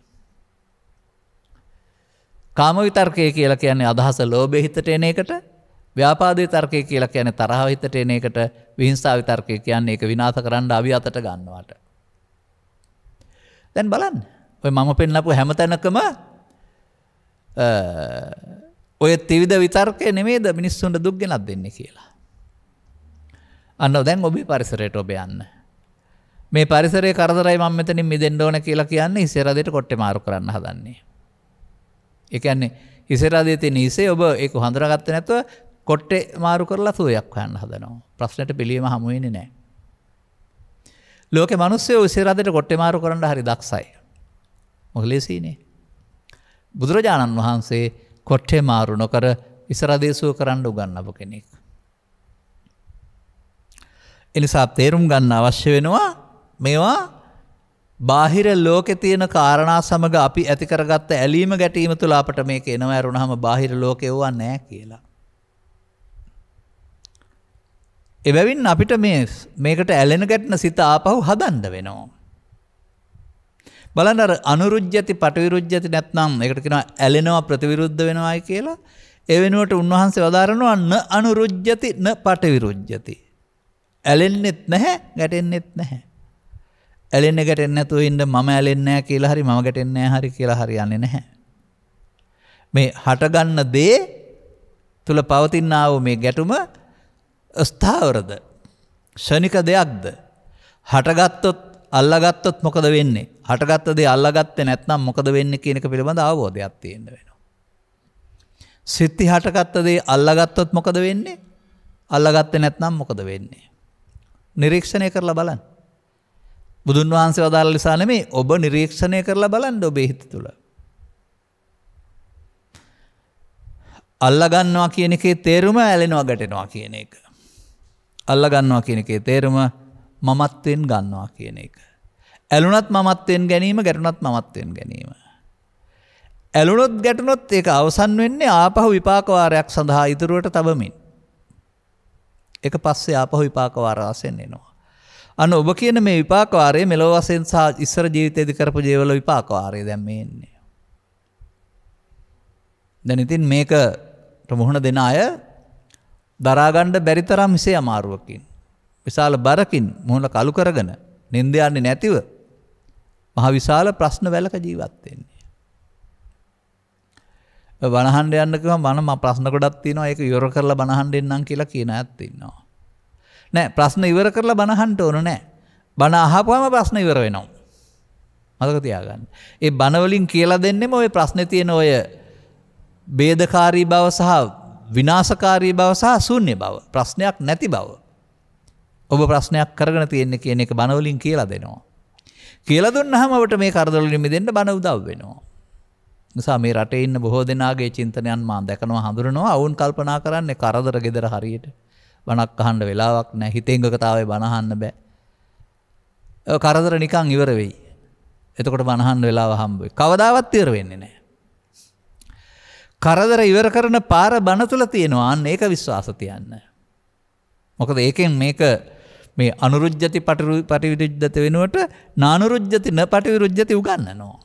කාම විතර්කය කියලා කියන්නේ අදහස ලෝභය හිතට එන එකට, ව්‍යාපාද විතර්කය කියලා කියන්නේ තරහ හිතට එන එකට, විහිංසාව විතර්කය කියන්නේ ඒක විනාශ කරන්න අවි අතට ගන්නවට. දැන් බලන්න. ඔය මම පෙන්නපු හැම තැනකම ඔය ත්‍රිවිධ විතර්කය නෙමෙයිද මිනිස්සුන්ට දුක් ගෙනත් දෙන්නේ කියලා. අන්න දැන් ඔබේ පරිසරයට ඔබ යන්න. මේ පරිසරයේ කරදරයි මම මෙතනින් මිදෙන්න ඕන කියලා කියන්නේ හිසරදේට කොට්ටේ මාරු කරන්න හදන්නේ. ඒ කියන්නේ හිසරදේ තියෙන හිසේ ඔබ ඒක හඳුනාගත්තේ නැතුව කොට්ටේ මාරු කරලා සුවයක් හොයන්න හදනවා. ප්‍රශ්නෙට පිළියම හමු වෙන්නේ නැහැ. ලෝකේ මිනිස්සු හිසරදේට කොට්ටේ මාරු කරන්න හරි දක්ෂයි. මොකද ලේසියිනේ. බුදුරජාණන් වහන්සේ කොට්ටේ මාරු නොකර හිසරදේ සුව කරන්න උගන්වපු කෙනෙක්. එනිසා තේරුම් ගන්න අවශ්‍ය වෙනවා මේවා බාහිර ලෝකේ තියෙන කාරණා සමග අපි ඇති කරගත්ත ඇලීම ගැටීම තුළ අපට මේක එනවා ඇරුණාම බාහිර ලෝකේ ඕවා නැහැ කියලා. එබැවින් අපිට මේකට ඇලෙන ගැටෙන සිත ආපහු හදන්න වෙනවා. බලන්න අර අනුරුජ්‍යති පටිවිරුජ්‍යති නැත්නම් ඒකට කියනවා ඇලෙනවා ප්‍රතිවිරුද්ධ වෙනවායි කියලා. ඒ වෙනුවට උන්වහන්සේ වදාරනවා න අනුරුජ්‍යති න පටිවිරුජ්‍යති. ඇලෙන්නෙත් නැහැ ගැටෙන්නෙත් නැහැ. ඇලෙන්නේ ගැටෙන්නේ නැතුව ඉන්න මම ඇලෙන්නේ නැහැ කියලා හරි මම ගැටෙන්නේ නැහැ හරි කියලා හරියන්නේ නැහැ. මේ හටගන්න දේ තුල පවතිනා වූ මේ ගැටුම ස්ථාවරද ශනික දෙයක්ද? හටගත්තොත් අල්ලගත්තොත් මොකද වෙන්නේ? හටගත්ත දේ අල්ලගත්තේ නැත්නම් මොකද වෙන්නේ කියන එක පිළිබඳ අවබෝධයක් තියෙන්න වෙනවා. සිත්ති හටගත්ත දේ අල්ලගත්තොත් මොකද වෙන්නේ? අල්ලගත්තේ නැත්නම් මොකද වෙන්නේ? නිරීක්ෂණය කරලා බලන්න. බුදුන් වහන්සේ වදාළ නිසා නෙමෙයි ඔබ නිරීක්ෂණය කරලා බලන්න ඔබේ හිත තුළ. අල්ලා ගන්නවා කියන එකේ තේරුම ඇලෙනවා ගැටෙනවා කියන එක. අල්ලා ගන්නවා කියන එකේ තේරුම මමත්වෙන් ගන්නවා කියන එක. ඇලුනත් මමත්වෙන් ගැනීම ගැටුනත් මමත්වෙන් ගැනීම. ඇලුනොත් ගැටුනොත් ඒක අවසන් වෙන්නේ ආපහු විපාක වාරයක් සඳහා ඉදිරියට තබමින්. ඒක පස්සේ ආපහු විපාක වාර වශයෙන් එනවා. අන්න ඔබ කියන මේ විපාක වාරයේ මෙලොව වශයෙන් සහ ඉස්සර ජීවිතයේදී කරපු දේවල් විපාක වාරය දැන් මේ එන්නේ. දැන් ඉතින් මේකට මුහුණ දෙන අය දරා ගන්න බැරි තරම් හිසේ අමාරුවකින් විශාල බරකින් මුහුණ කළු කරගෙන නින්ද යන්නේ නැතිව මහ විශාල ප්‍රශ්න වලක ජීවත් වෙන්නේ. බණහඬ යන්න කිව්වම මම ප්‍රශ්න ගොඩක් තියෙනවා ඒක ඉවර කරලා බණහඬ එන්නම් කියලා කියන අයත් ඉන්නවා. නෑ ප්‍රශ්න ඉවර කරලා බණහන්න ඕන නෑ. බණ අහපුවම ප්‍රශ්න ඉවර වෙනවා. මතක තියාගන්න. ඒ බණ වලින් කියලා දෙන්නෙම ඔය ප්‍රශ්නේ තියෙන ඔය ભેදකාරී බව සහ විනාශකාරී බව සහ ශූන්‍ය බව. ප්‍රශ්නයක් නැති බව. ඔබ ප්‍රශ්නයක් කරගෙන තියෙන්නේ කියන එක බණ වලින් කියලා දෙනවා. කියලා දුන්නාම ඔබට මේ කරදර වලින් මිදෙන්න බණ උදව් වෙනවා. නිසා මේ රටේ ඉන්න බොහෝ දෙනාගේ චින්තනයන් මා දැකනවා හඳුරනවා. වුන් කල්පනා කරන්නේ කරදර gedara හරියට. බණක් අහන්න වෙලාවක් නැහැ. හිතෙන්ගකතාවේ බණ අහන්න බෑ. කරදර නිකන් ඉවර වෙයි. එතකොට බණ අහන්න වෙලාව හම්බ වෙයි. කවදාවත් ඉවර වෙන්නේ නැහැ. කරදර ඉවර කරන පාර බණ තුල තියෙනවා. අන්න ඒක විශ්වාස තියන්න. මොකද ඒකෙන් මේක මේ අනුරුජ්‍යති පටිවිරුජ්‍යති වෙනුවට නානුරුජ්‍යති න පටිවිරුජ්‍යති උගන්වනවා.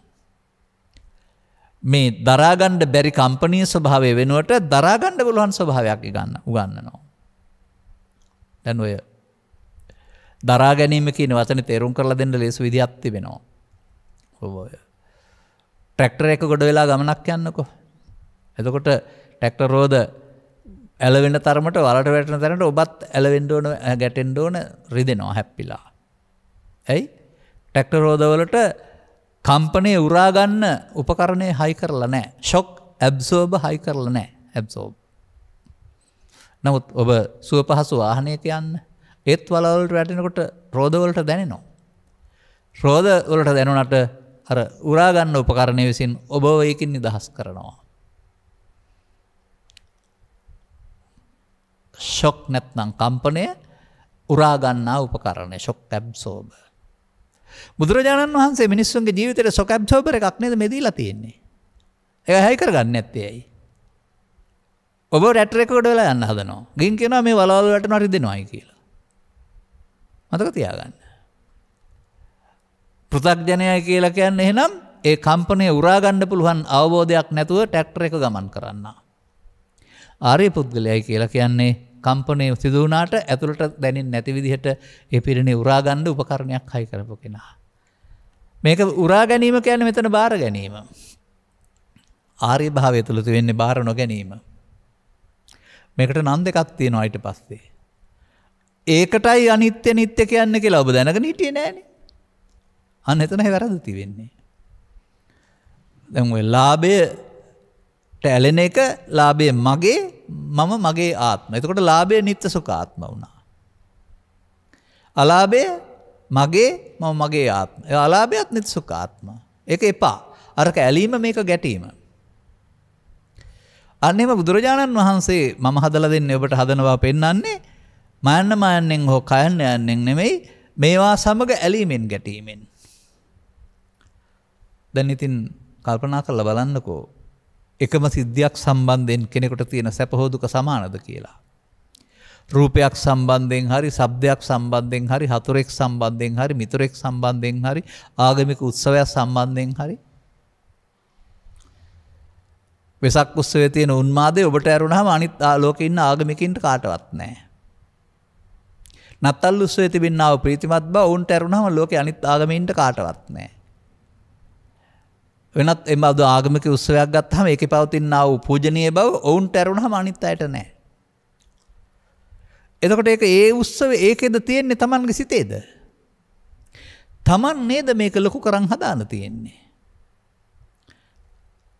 මේ දරා ගන්න බැරි කම්පනීය ස්වභාවය වෙනුවට දරා ගන්න පුළුවන් ස්වභාවයක් උගන්වනවා. දැන් ඔය දරා ගැනීම කියන වචනේ තේරුම් කරලා දෙන්න ලේසි විදියක් තිබෙනවා. ඔය ට්‍රැක්ටර් එක ගොඩ වෙලා ගමනක් යන්නකෝ. එතකොට ට්‍රැක්ටර් රෝද ඇලවෙන තරමට වලට වැටෙන තැනට ඔබත් ඇලවෙන්න ඕන ගැටෙන්න ඕන රිදෙනවා හැප්පිලා. ඇයි? ට්‍රැක්ටර් රෝද වලට කම්පනයේ උරා ගන්න උපකරණේ හයි කරලා නැහැ. ෂොක් ඇබ්සෝබ් හයි කරලා නැහැ. ඇබ්සෝබ්. නමුත් ඔබ සුව පහසු වාහනයක යන්න ඒත් වලවල් වලට වැටෙනකොට රෝද වලට දැනෙනවා. රෝද වලට දැනුණාට අර උරා ගන්න උපකරණය විසින් ඔබව ඒකින් නිදහස් කරනවා. ෂොක් නැත්නම් කම්පනය උරා ගන්නා උපකරණය ෂොක් ඇබ්සෝබර්. බුදුරජාණන් වහන්සේ මිනිස්සුන්ගේ ජීවිතේට ෂොක් ඇබ්සෝබර් එකක් නේද මේ දීලා තියෙන්නේ. ඒක හයි කරගන්නේ නැත්තේ ඇයි? ඔබ රැට් රෙකෝඩ් වෙලා යන්න හදනවා. ගින් කියනවා මේ වලවල් වැටෙනවා රිදෙනවායි කියලා. මතක තියාගන්න. පෘථග්ජනයයි කියලා කියන්නේ එහෙනම් ඒ කම්පනය උරා ගන්න පුළුවන් අවබෝධයක් නැතුව ට්‍රැක්ටර් එක ගමන් කරන්නා. ආර්ය පුද්ගලයයි කියලා කියන්නේ කම්පනය සිදු වුණාට ඇතුළට දැනෙන්නේ නැති විදිහට ඒ පිරිනේ උරා ගන්න උපකරණයක් හයි කරපු කෙනා. මේක උරා ගැනීම කියන්නේ මෙතන බාර ගැනීම. ආර්ය භාවය තුළ තියෙන්නේ බාර නොගැනීම. මේකට නම් දෙකක් තියෙනවා ඊට පස්සේ. ඒකටයි අනිත්‍ය නිට්ටය කියන්නේ කියලා ඔබ දැනගෙන හිටියේ නෑනේ. අන්න එතනයි වැරද්ද තියෙන්නේ. දැන් ඔය ලාභයට ඇලෙන එක ලාභය මගේ මම මගේ ආත්ම. එතකොට ලාභය නිත්‍ය සුඛ ආත්ම වුණා. අලාභය මගේ මම මගේ ආත්ම. ඒ අලාභයත් නිත්‍ය සුඛ ආත්ම. ඒක එපා. අරක ඇලීම මේක ගැටීම. අන්නේම බුදුරජාණන් වහන්සේ මම හදලා දෙන්නේ ඔබට හදනවා පෙන්වන්නේ මාන්නෙන් හෝ කයන්නෙන් නෙමෙයි මේවා සමග ඇලීමෙන් ගැටීමෙන්. දැන් ඉතින් කල්පනා කරලා බලන්නකෝ එකම සිද්ධියක් සම්බන්ධයෙන් කෙනෙකුට තියෙන සැප හෝ දුක සමානද කියලා. රූපයක් සම්බන්ධයෙන් හරි, ශබ්දයක් සම්බන්ධයෙන් හරි, හතුරෙක් සම්බන්ධයෙන් හරි, මිතුරෙක් සම්බන්ධයෙන් හරි, ආගමික උත්සවයක් සම්බන්ධයෙන් හරි. වෙසක් උත්සවයේ තියෙන උන්මාදය ඔබට ඇරුණාම අනිත් ලෝකේ ඉන්න ආගමිකින්ට කාටවත් නැහැ. නත්තල් උත්සවයේ තිබෙනා වූ ප්‍රීතිමත් බව උන්ට ඇරුණාම ලෝකේ අනිත් ආගමින්ට කාටවත් නැහැ. වෙනත් එබඳු ආගමික උත්සවයක් ගත්තාම ඒකේ පවතිනා වූ පූජනීය බව ඔවුන්ට ඇරුණාම අනිත් අයට නැහැ. එතකොට ඒක ඒ උත්සවේ ඒකෙද තියෙන්නේ Tamanගේ සිතේද? Taman නේද මේක ලොකු කරන් හදාන තියෙන්නේ.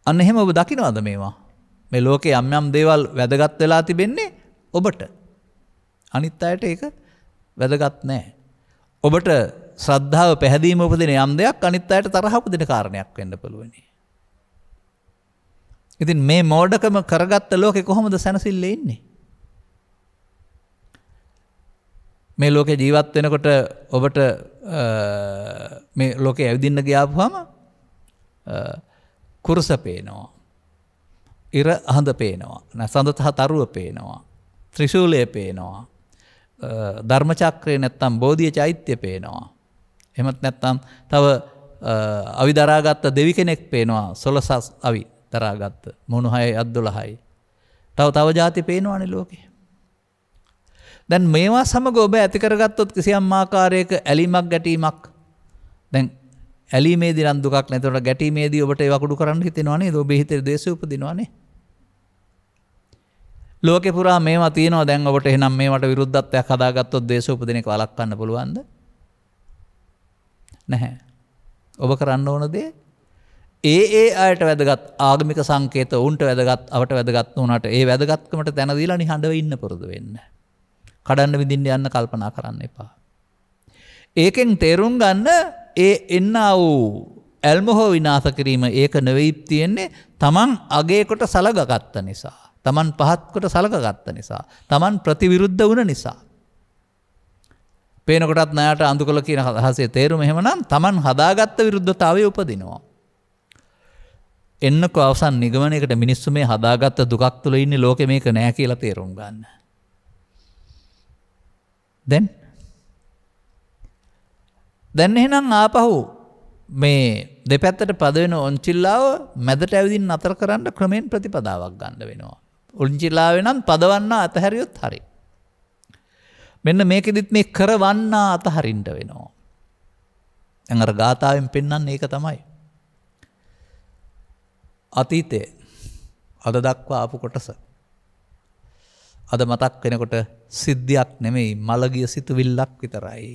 අන්න එහෙම ඔබ දකින්නවද මේවා? මේ ලෝකේ යම් යම් දේවල් වැදගත් වෙලා තිබෙන්නේ ඔබට. අනිත් අයට ඒක වැදගත් නැහැ. ඔබට ශ්‍රද්ධාව පැහැදීම උපදින යම් දෙයක් අනිත් අයට තරහ උපදින කාරණයක් වෙන්න පුළුවන්. ඉතින් මේ මෝඩකම කරගත්ත ලෝකේ කොහොමද සැනසෙල්ලේ ඉන්නේ? මේ ලෝකේ ජීවත් වෙනකොට ඔබට මේ ලෝකේ ඇවිදින්න ගියාපුවම කුරුස පේනවා. ඉර අහඳ පේනවා. සඳතහ තරුව පේනවා. ත්‍රිශූලය පේනවා. ධර්ම චක්‍රේ නැත්තම් බෝධිය චෛත්‍ය පේනවා. එහෙමත් නැත්තම් තව අවි දරාගත්ත දෙවි කෙනෙක් පේනවා. 16 අවි දරාගත්ත. මොණු 6 අත් 12යි. තව જાති පේනවානේ ලෝකේ. දැන් මේවා සමග ඔබ ඇති කරගත්තොත් කිසියම් ආකාරයක ඇලීමක් ගැටීමක් දැන් ඇලීමේදී නම් දුකක් නැතොට ගැටීමේදී ඔබට ඒවා කුඩු කරන්න හිතෙනවා නේද? ඔබේ හිතේ ද්වේෂය උපදිනවානේ. ලෝකේ පුරා මේවා තියෙනවා දැන් ඔබට එහෙනම් මේවට විරුද්ධත්වයක් හදාගත්තොත් ද්වේෂ උපදින එක වළක්වන්න පුළුවන්ද? නැහැ. ඔබ කරන්න ඕන දේ ඒ අයට වැදගත් ආගමික සංකේත උන්ට වැදගත් අවට වැදගත් වුණාට ඒ වැදගත්කමට දැන දීලා නිහඬව ඉන්න පුරුදු වෙන්න. කඩන්න විඳින්න යන්න කල්පනා කරන්න එපා. ඒකෙන් තේරුම් ගන්න ඒ එන්නා වූ ඇල්ම හෝ විනාශ කිරීම ඒක නෙවෙයි තියෙන්නේ Taman අගේ කොට සලකගත්ත නිසා. Taman පහත් කොට සලකගත්ත නිසා. Taman ප්‍රතිවිරුද්ධ වුණ නිසා. පේන කොටත් ණයට අඳුකල කියන අදහසේ තේරුම එහෙමනම් Taman හදාගත්ත විරුද්ධතාවය උපදිනවා. එන්නකෝ අවසන් නිගමනයකට මිනිස්සු මේ හදාගත්ත දුකක් තුල ඉන්නේ ලෝකෙ මේක නෑ කියලා තේරුම් ගන්න. දැන් එහෙනම් ආපහු මේ දෙපැත්තට පද වෙන ඔන්චිල්ලාව මැදට ඇවිදින් නතර කරන්න ක්‍රමෙන් ප්‍රතිපදාවක් ගන්න වෙනවා. ඔන්චිල්ලාවේ නම් පදවන්න අතහැරියොත් හරි. මෙන්න මේකෙදිත් මේ කරවන්න අතහරින්න වෙනවා. දැන් අර ගාථාවෙන් පෙන්වන්නේ ඒක තමයි. අතීතයේ අද දක්වා ආපු කොටස අද මතක් වෙනකොට සිද්ධියක් නෙමෙයි මලගිය සිතුවිල්ලක් විතරයි.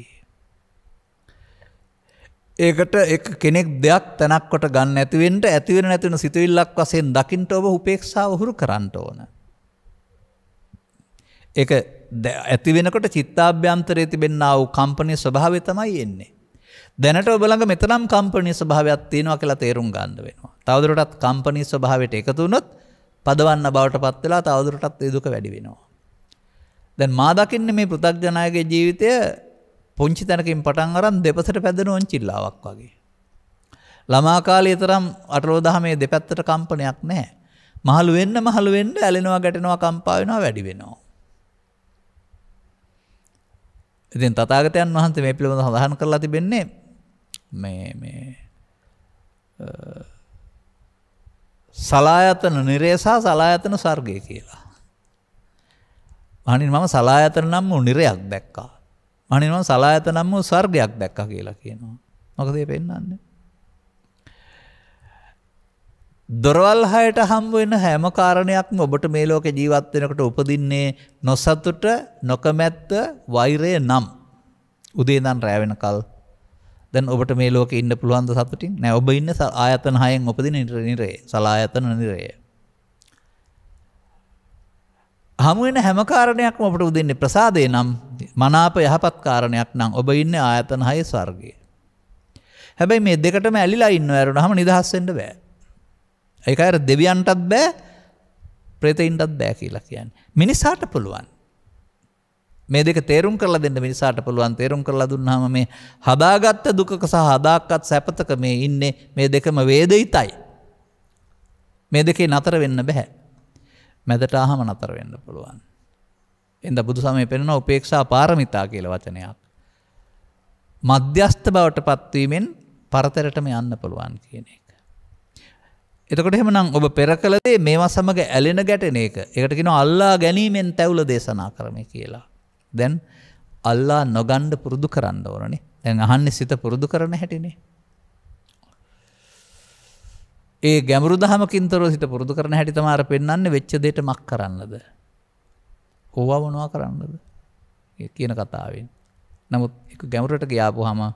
ඒකට එක කෙනෙක් දෙයක් තැනක් කොට ගන්න නැති වෙන්න ඇති වෙන නැති වෙන සිතුවිල්ලක් වශයෙන් දකින්න ඔබ උපේක්ෂාව උහුරු කරන්න ඕන. ඒක ඇති වෙනකොට චිත්තාභ්‍යන්තරයේ තිබෙනා වූ කම්පනීය ස්වභාවය තමයි එන්නේ. දැනට ඔබ ළඟ මෙතනම් කම්පනීය ස්වභාවයක් තියෙනවා කියලා තේරුම් ගන්න වෙනවා. තවදුරටත් කම්පනීය ස්වභාවයට එකතු වුණොත් පදවන්න බවටපත් වෙලා තවදුරටත් ඒ දුක වැඩි වෙනවා. දැන් මා දකින්නේ මේ පෘථග්ජනයාගේ ජීවිතය පුංචි තැනකින් පටන් අරන් දෙපසට පැදෙන ඔන්චිල්ලාවක් වගේ. ළමා කාලයේ තරම් අටලෝ දහමේ දෙපැත්තට කම්පනයක් නැහැ. මහලු වෙන්න ඇලෙනවා ගැටෙනවා කම්පා වෙනවා වැඩි වෙනවා. ඉතින් තථාගතයන් වහන්සේ මේ පිළිබඳව සඳහන් කරලා තිබෙන්නේ මේ සලායතන නිරේසා සලායතන ස්වර්ගය කියලා. මහණෙනි මම සලායතන නම් වූ නිරයක් දැක්කා. මහණෙනි මම සලායතන නම් වූ ස්වර්ගයක් දැක්කා කියලා කියනවා. මොකද මේ පෙන්වන්නේ? දොරවල් හයට හම්බ වෙන හැම කාරණයක්ම ඔබට මේ ලෝකේ ජීවත් වෙනකොට උපදින්නේ නොසතුට, නොකමැත්ත, වෛරය නම්. උදේ ඉඳන් රැ වෙනකල් දැන් ඔබට මේ ලෝකේ ඉන්න පුළුවන් ද සතුටින්? නෑ. ඔබ ඉන්නේ ආයතන 6න් උපදින නිරේ. සලායතන නිරේ. හමු වෙන හැම කාරණයක්ම ඔබට උදින්නේ ප්‍රසාදේ නම්, මනාප යහපත් කාරණයක් නම් ඔබ ඉන්නේ ආයතන 6 ස්වර්ගයේ. හැබැයි මේ දෙකටම ඇලිලා ඉන්නව ඇරුණාම නිදහස් වෙන්න බෑ. ඒකයි අර දෙවියන්ටත් බෑ, ප්‍රේතයින්ටත් බෑ කියලා කියන්නේ. මිනිසාට පුළුවන්. මේ දෙක තේරුම් කරලා දෙන්න මිනිසාට පුළුවන්. තේරුම් කරලා දුන්නාම මේ හදාගත්ත දුකක සහ හදාගත් සැපතක මේ ඉන්නේ. මේ දෙකම වේදිතයි. මේ දෙකේ නතර වෙන්න බෑ. මැදට ආවම නතර වෙන්න පුළුවන්. එඳ බුදු සමයේ පෙන්වන උපේක්ෂා පාරමිතා කියලා වචනයක්. මධ්‍යස්ථ බවට පත්වීමෙන් පරතරටම යන්න පුළුවන් කියන එක. එතකොට එහෙමනම් ඔබ පෙර කළ දේ මේවා සමග ඇලෙන ගැටෙන එක. ඒකට කියනවා අල්ලා ගැනීමෙන් තැවුල දේශනා කරමි කියලා. දැන් අල්ලා නොගන්න පුරුදු කරන්න ඕනනේ. දැන් අහන්නේ සිත පුරුදු කරන හැටිනේ. ඒ ගැඹුරු දහමකින් තොරව සිත පුරුදු කරන හැටි තමයි අර පෙන්වන්නේ වෙච්ච දෙයට මක් කරන්නද? ඕවා මොනවා කරන්නද? කියන කතාවෙන්. නමුත් ඒක ගැඹුරට ගියාපුවාම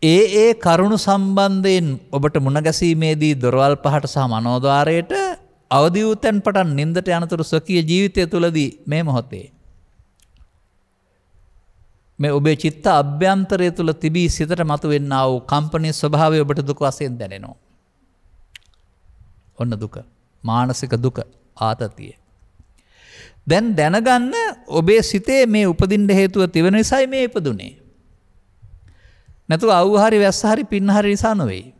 ඒ කරුණු සම්බන්ධයෙන් ඔබට මුණ ගැසීමේදී දොරවල් පහට සහ මනෝද්වාරයට අවදි වූ තැන් පටන් නින්දට යනතුරු ස්වකීය ජීවිතය තුළදී මේ මොහොතේ මේ ඔබේ චිත්ත අභ්‍යන්තරය තුළ තිබී සිතට මතුවෙන්නා වූ කම්පනයේ ස්වභාවය ඔබට දුක වශයෙන් දැනෙනවා. ඔන්න දුක. මානසික දුක, ආතතිය. දැන් දැනගන්න ඔබේ සිතේ මේ උපදින්න හේතුව තිබෙන නිසායි මේ ඉපදුනේ. නැතුව අවු හරි වැස්ස හරි පින්න හරි නිසා නෙවෙයි.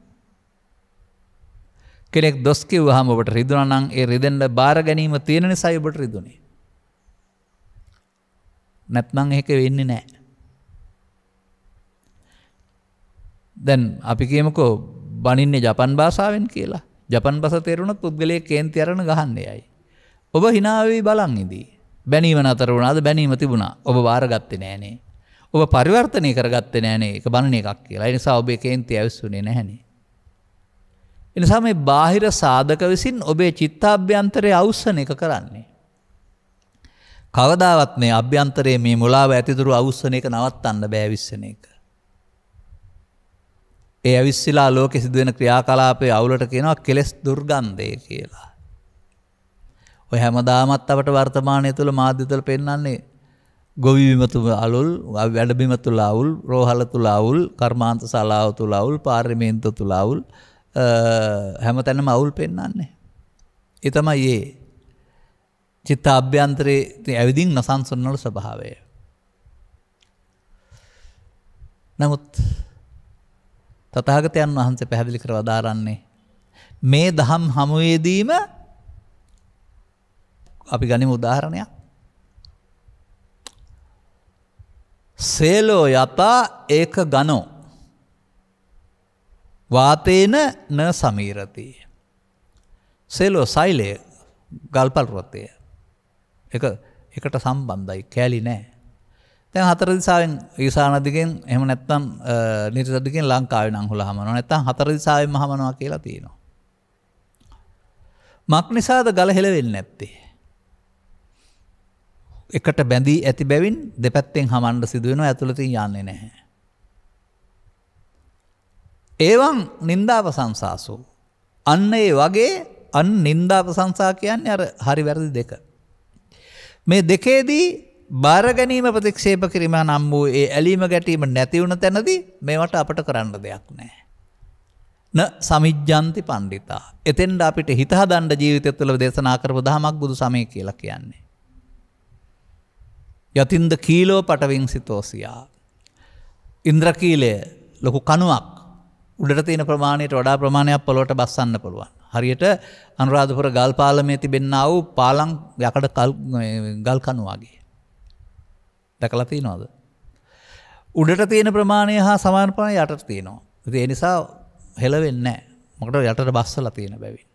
කෙනෙක් දොස් කිව්වහම ඔබට රිදුනා නම් ඒ රිදෙන්න බාර ගැනීම තියෙන නිසායි ඔබට රිදුනේ. නැත්නම් ඒක වෙන්නේ නැහැ. දැන් අපි කියමුකෝ බණින්නේ ජපන් භාෂාවෙන් කියලා. ජපන් භාෂාව තේරුණොත් පුද්ගලයෙක් කේන්ති අරන ගහන්නේ යයි. ඔබ hina වෙවි බලන් ඉදී. බැනීම නතර වුණාද? බැනීම තිබුණා. ඔබ බාරගත්තේ නෑනේ. ඔබ පරිවර්තනය කරගත්තේ නෑනේ. ඒක බණන එකක් කියලා. ඒ නිසා ඔබේ කේන්ති ඇවිස්සුනේ නැහනේ. ඒ නිසා මේ බාහිර සාධක විසින් ඔබේ චිත්තාභ්‍යන්තරය අවුස්සන එක කරන්නේ. කවදාවත් මේ අභ්‍යන්තරයේ මේ මුලාව ඇතිදුරු අවුස්සන එක නවත්තන්න බෑ විශ්සන එක. ඒ අවිස්සලා ලෝකෙ සිදුවෙන ක්‍රියාකලාපයේ අවුලට කියනවා කෙලෙස් දුර්ගන්ධය කියලා. ඔය හැමදාමත් අපට වර්තමානය තුළ මාධ්‍ය තුළ පෙන්වන්නේ ගොවි බිම තුල අලුල්, වැඩ බිම තුල අවුල්, රෝහල තුල අවුල්, කර්මාන්ත ශාලාව තුල අවුල්, පාර්ලිමේන්තුව තුල අවුල්, හැමතැනම අවුල් පෙන්වන්නේ. ඒ තමයි ඒ චිත්ත අභ්‍යන්තරයේ ඇවිදින් නොසන්සුන් වල ස්වභාවය. නමුත් තථාගතයන් වහන්සේ පැහැදිලි කර වදාරන්නේ මේ දහම් හමුවේදීම අපි ගනිමු උදාහරණයක්. සේලෝ යතා ඒක ගනෝ වාතේන න සමීරති. සේලෝ සෛලය ගල්පල් රොතය. එකට සම්බන්ධයි, කැලි නෑ. දැන් හතර දිසාවෙන් ඊසාන දිගෙන් එහෙම නැත්නම් නිරිත දිගෙන් ලංකාවේ නම් හොල හමනවා. නැත්නම් හතර දිසාවෙන්ම හමනවා කියලා තියෙනවා. මක් නිසාද ගල හෙලවෙන්නේ නැත්තේ? එකට බැඳී ඇති බැවින් දෙපැත්තෙන් හමන්න සිදු වෙනවා, ඇතුළතින් යන්නේ නැහැ. ඒවං නින්දාපසංසාසෝ. අන්න ඒ වගේ නින්දාපසංසා කියන්නේ අර හරි වැරදි දෙක. මේ දෙකේදී බාර ගැනීම ප්‍රතික්ෂේප කිරීම නම් වූ ඒ ඇලීම ගැටීම නැති වුණ තැනදී මේවට අපට කරන්න දෙයක් නැහැ. න සමිජ්ජන්ති පණ්ඩිතා. එතෙන්ද අපිට හිත හදන්න ජීවිතය තුළ දේශනා කරපු දහමක් බුදු සමය කියලා කියන්නේ. යතින්ද කීලෝ පටවින් සිතෝසියා. ඉන්ද්‍රකීලය ලොකු කණුවක්. උඩට තියෙන ප්‍රමාණයට වඩා ප්‍රමාණයක් පොළොවට බස්සන්න පුළුවන්. හරියට අනුරාධපුර ගල් පාලමේ තිබෙනා වූ පාලම් යකඩ ගල් කණු වගේ. දැකලා තියෙනවද? උඩට තියෙන ප්‍රමාණය හා සමාන ප්‍රමාණය යටට තියෙනවා. ඉතින් ඒ නිසා හෙලවෙන්නේ නැහැ. මොකද යටට බස්සලා තියෙන බැවින්.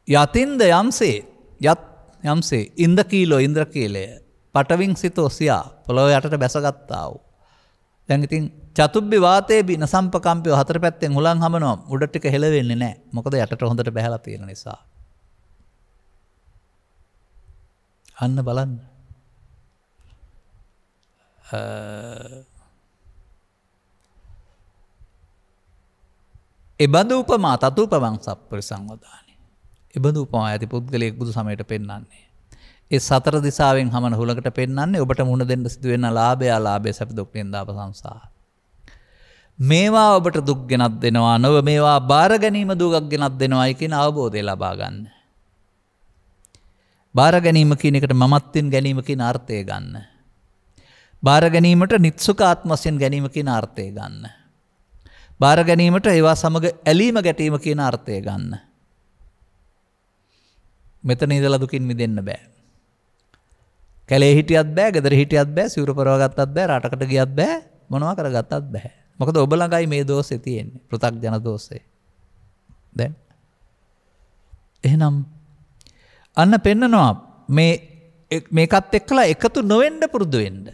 යතින්ද යම්සේ ඉන්ද්‍රකීලෝ ඉන්ද්‍රකීලය පටවින් සිතෝ සියා පොළොව යටට බැසගත්තා වූ දැන් ඉතින් චතුබ්බි වාතේ බින සම්පකම්පිය හතර පැත්තෙන් හුලං හමනවා උඩ ටික හෙල වෙන්නේ නැහැ. මොකද යටට හොඳට බහැලා තියෙන නිසා. අන්න බලන්න. එබඳු උපමා තතුපමං සප්පරිසංවදානි. එබඳු උපමා ඇති පුද්ගලයෙක් බුදු සමයට පෙන්වන්නේ. ඒ සතර දිසාවෙන් හමන හුලකට පෙන්වන්නේ ඔබට මුණ දෙන්න සිදුවෙන ලාභය අලාභය සැප දුක් නින්දාප සංසාර. මේවා ඔබට දුක් ගෙනත් දෙනවා නොව මේවා බාර ගැනීම දුකක් ගෙනත් දෙනවායි කියන අවබෝධය ලබා ගන්න. බාර ගැනීම කියන එකට මමත්වෙන් ගැනීම කියන අර්ථය ගන්න. බාර ගැනීමට නිත්සුක ආත්ම වශයෙන් ගැනීම කියන අර්ථය ගන්න. බාර ගැනීමට ඒවා සමග ඇලීම ගැටීම කියන අර්ථය ගන්න. මෙතන ඉඳලා දුකින් මිදෙන්න බෑ. කැලේ හිටියත් බෑ, ගෙදර හිටියත් බෑ, සිවුර පරව ගත්තත් බෑ, රටකට ගියත් බෑ, මොනවා කරගත්තත් බෑ. මොකද ඔබ ළඟයි මේ දෝෂේ තියෙන්නේ. පෘථග්ජන දෝෂේ. දැන් එහෙනම් අන්න පෙන්නනවා මේකත් එක්කලා එකතු නොවෙන්න පුරුදු වෙන්න.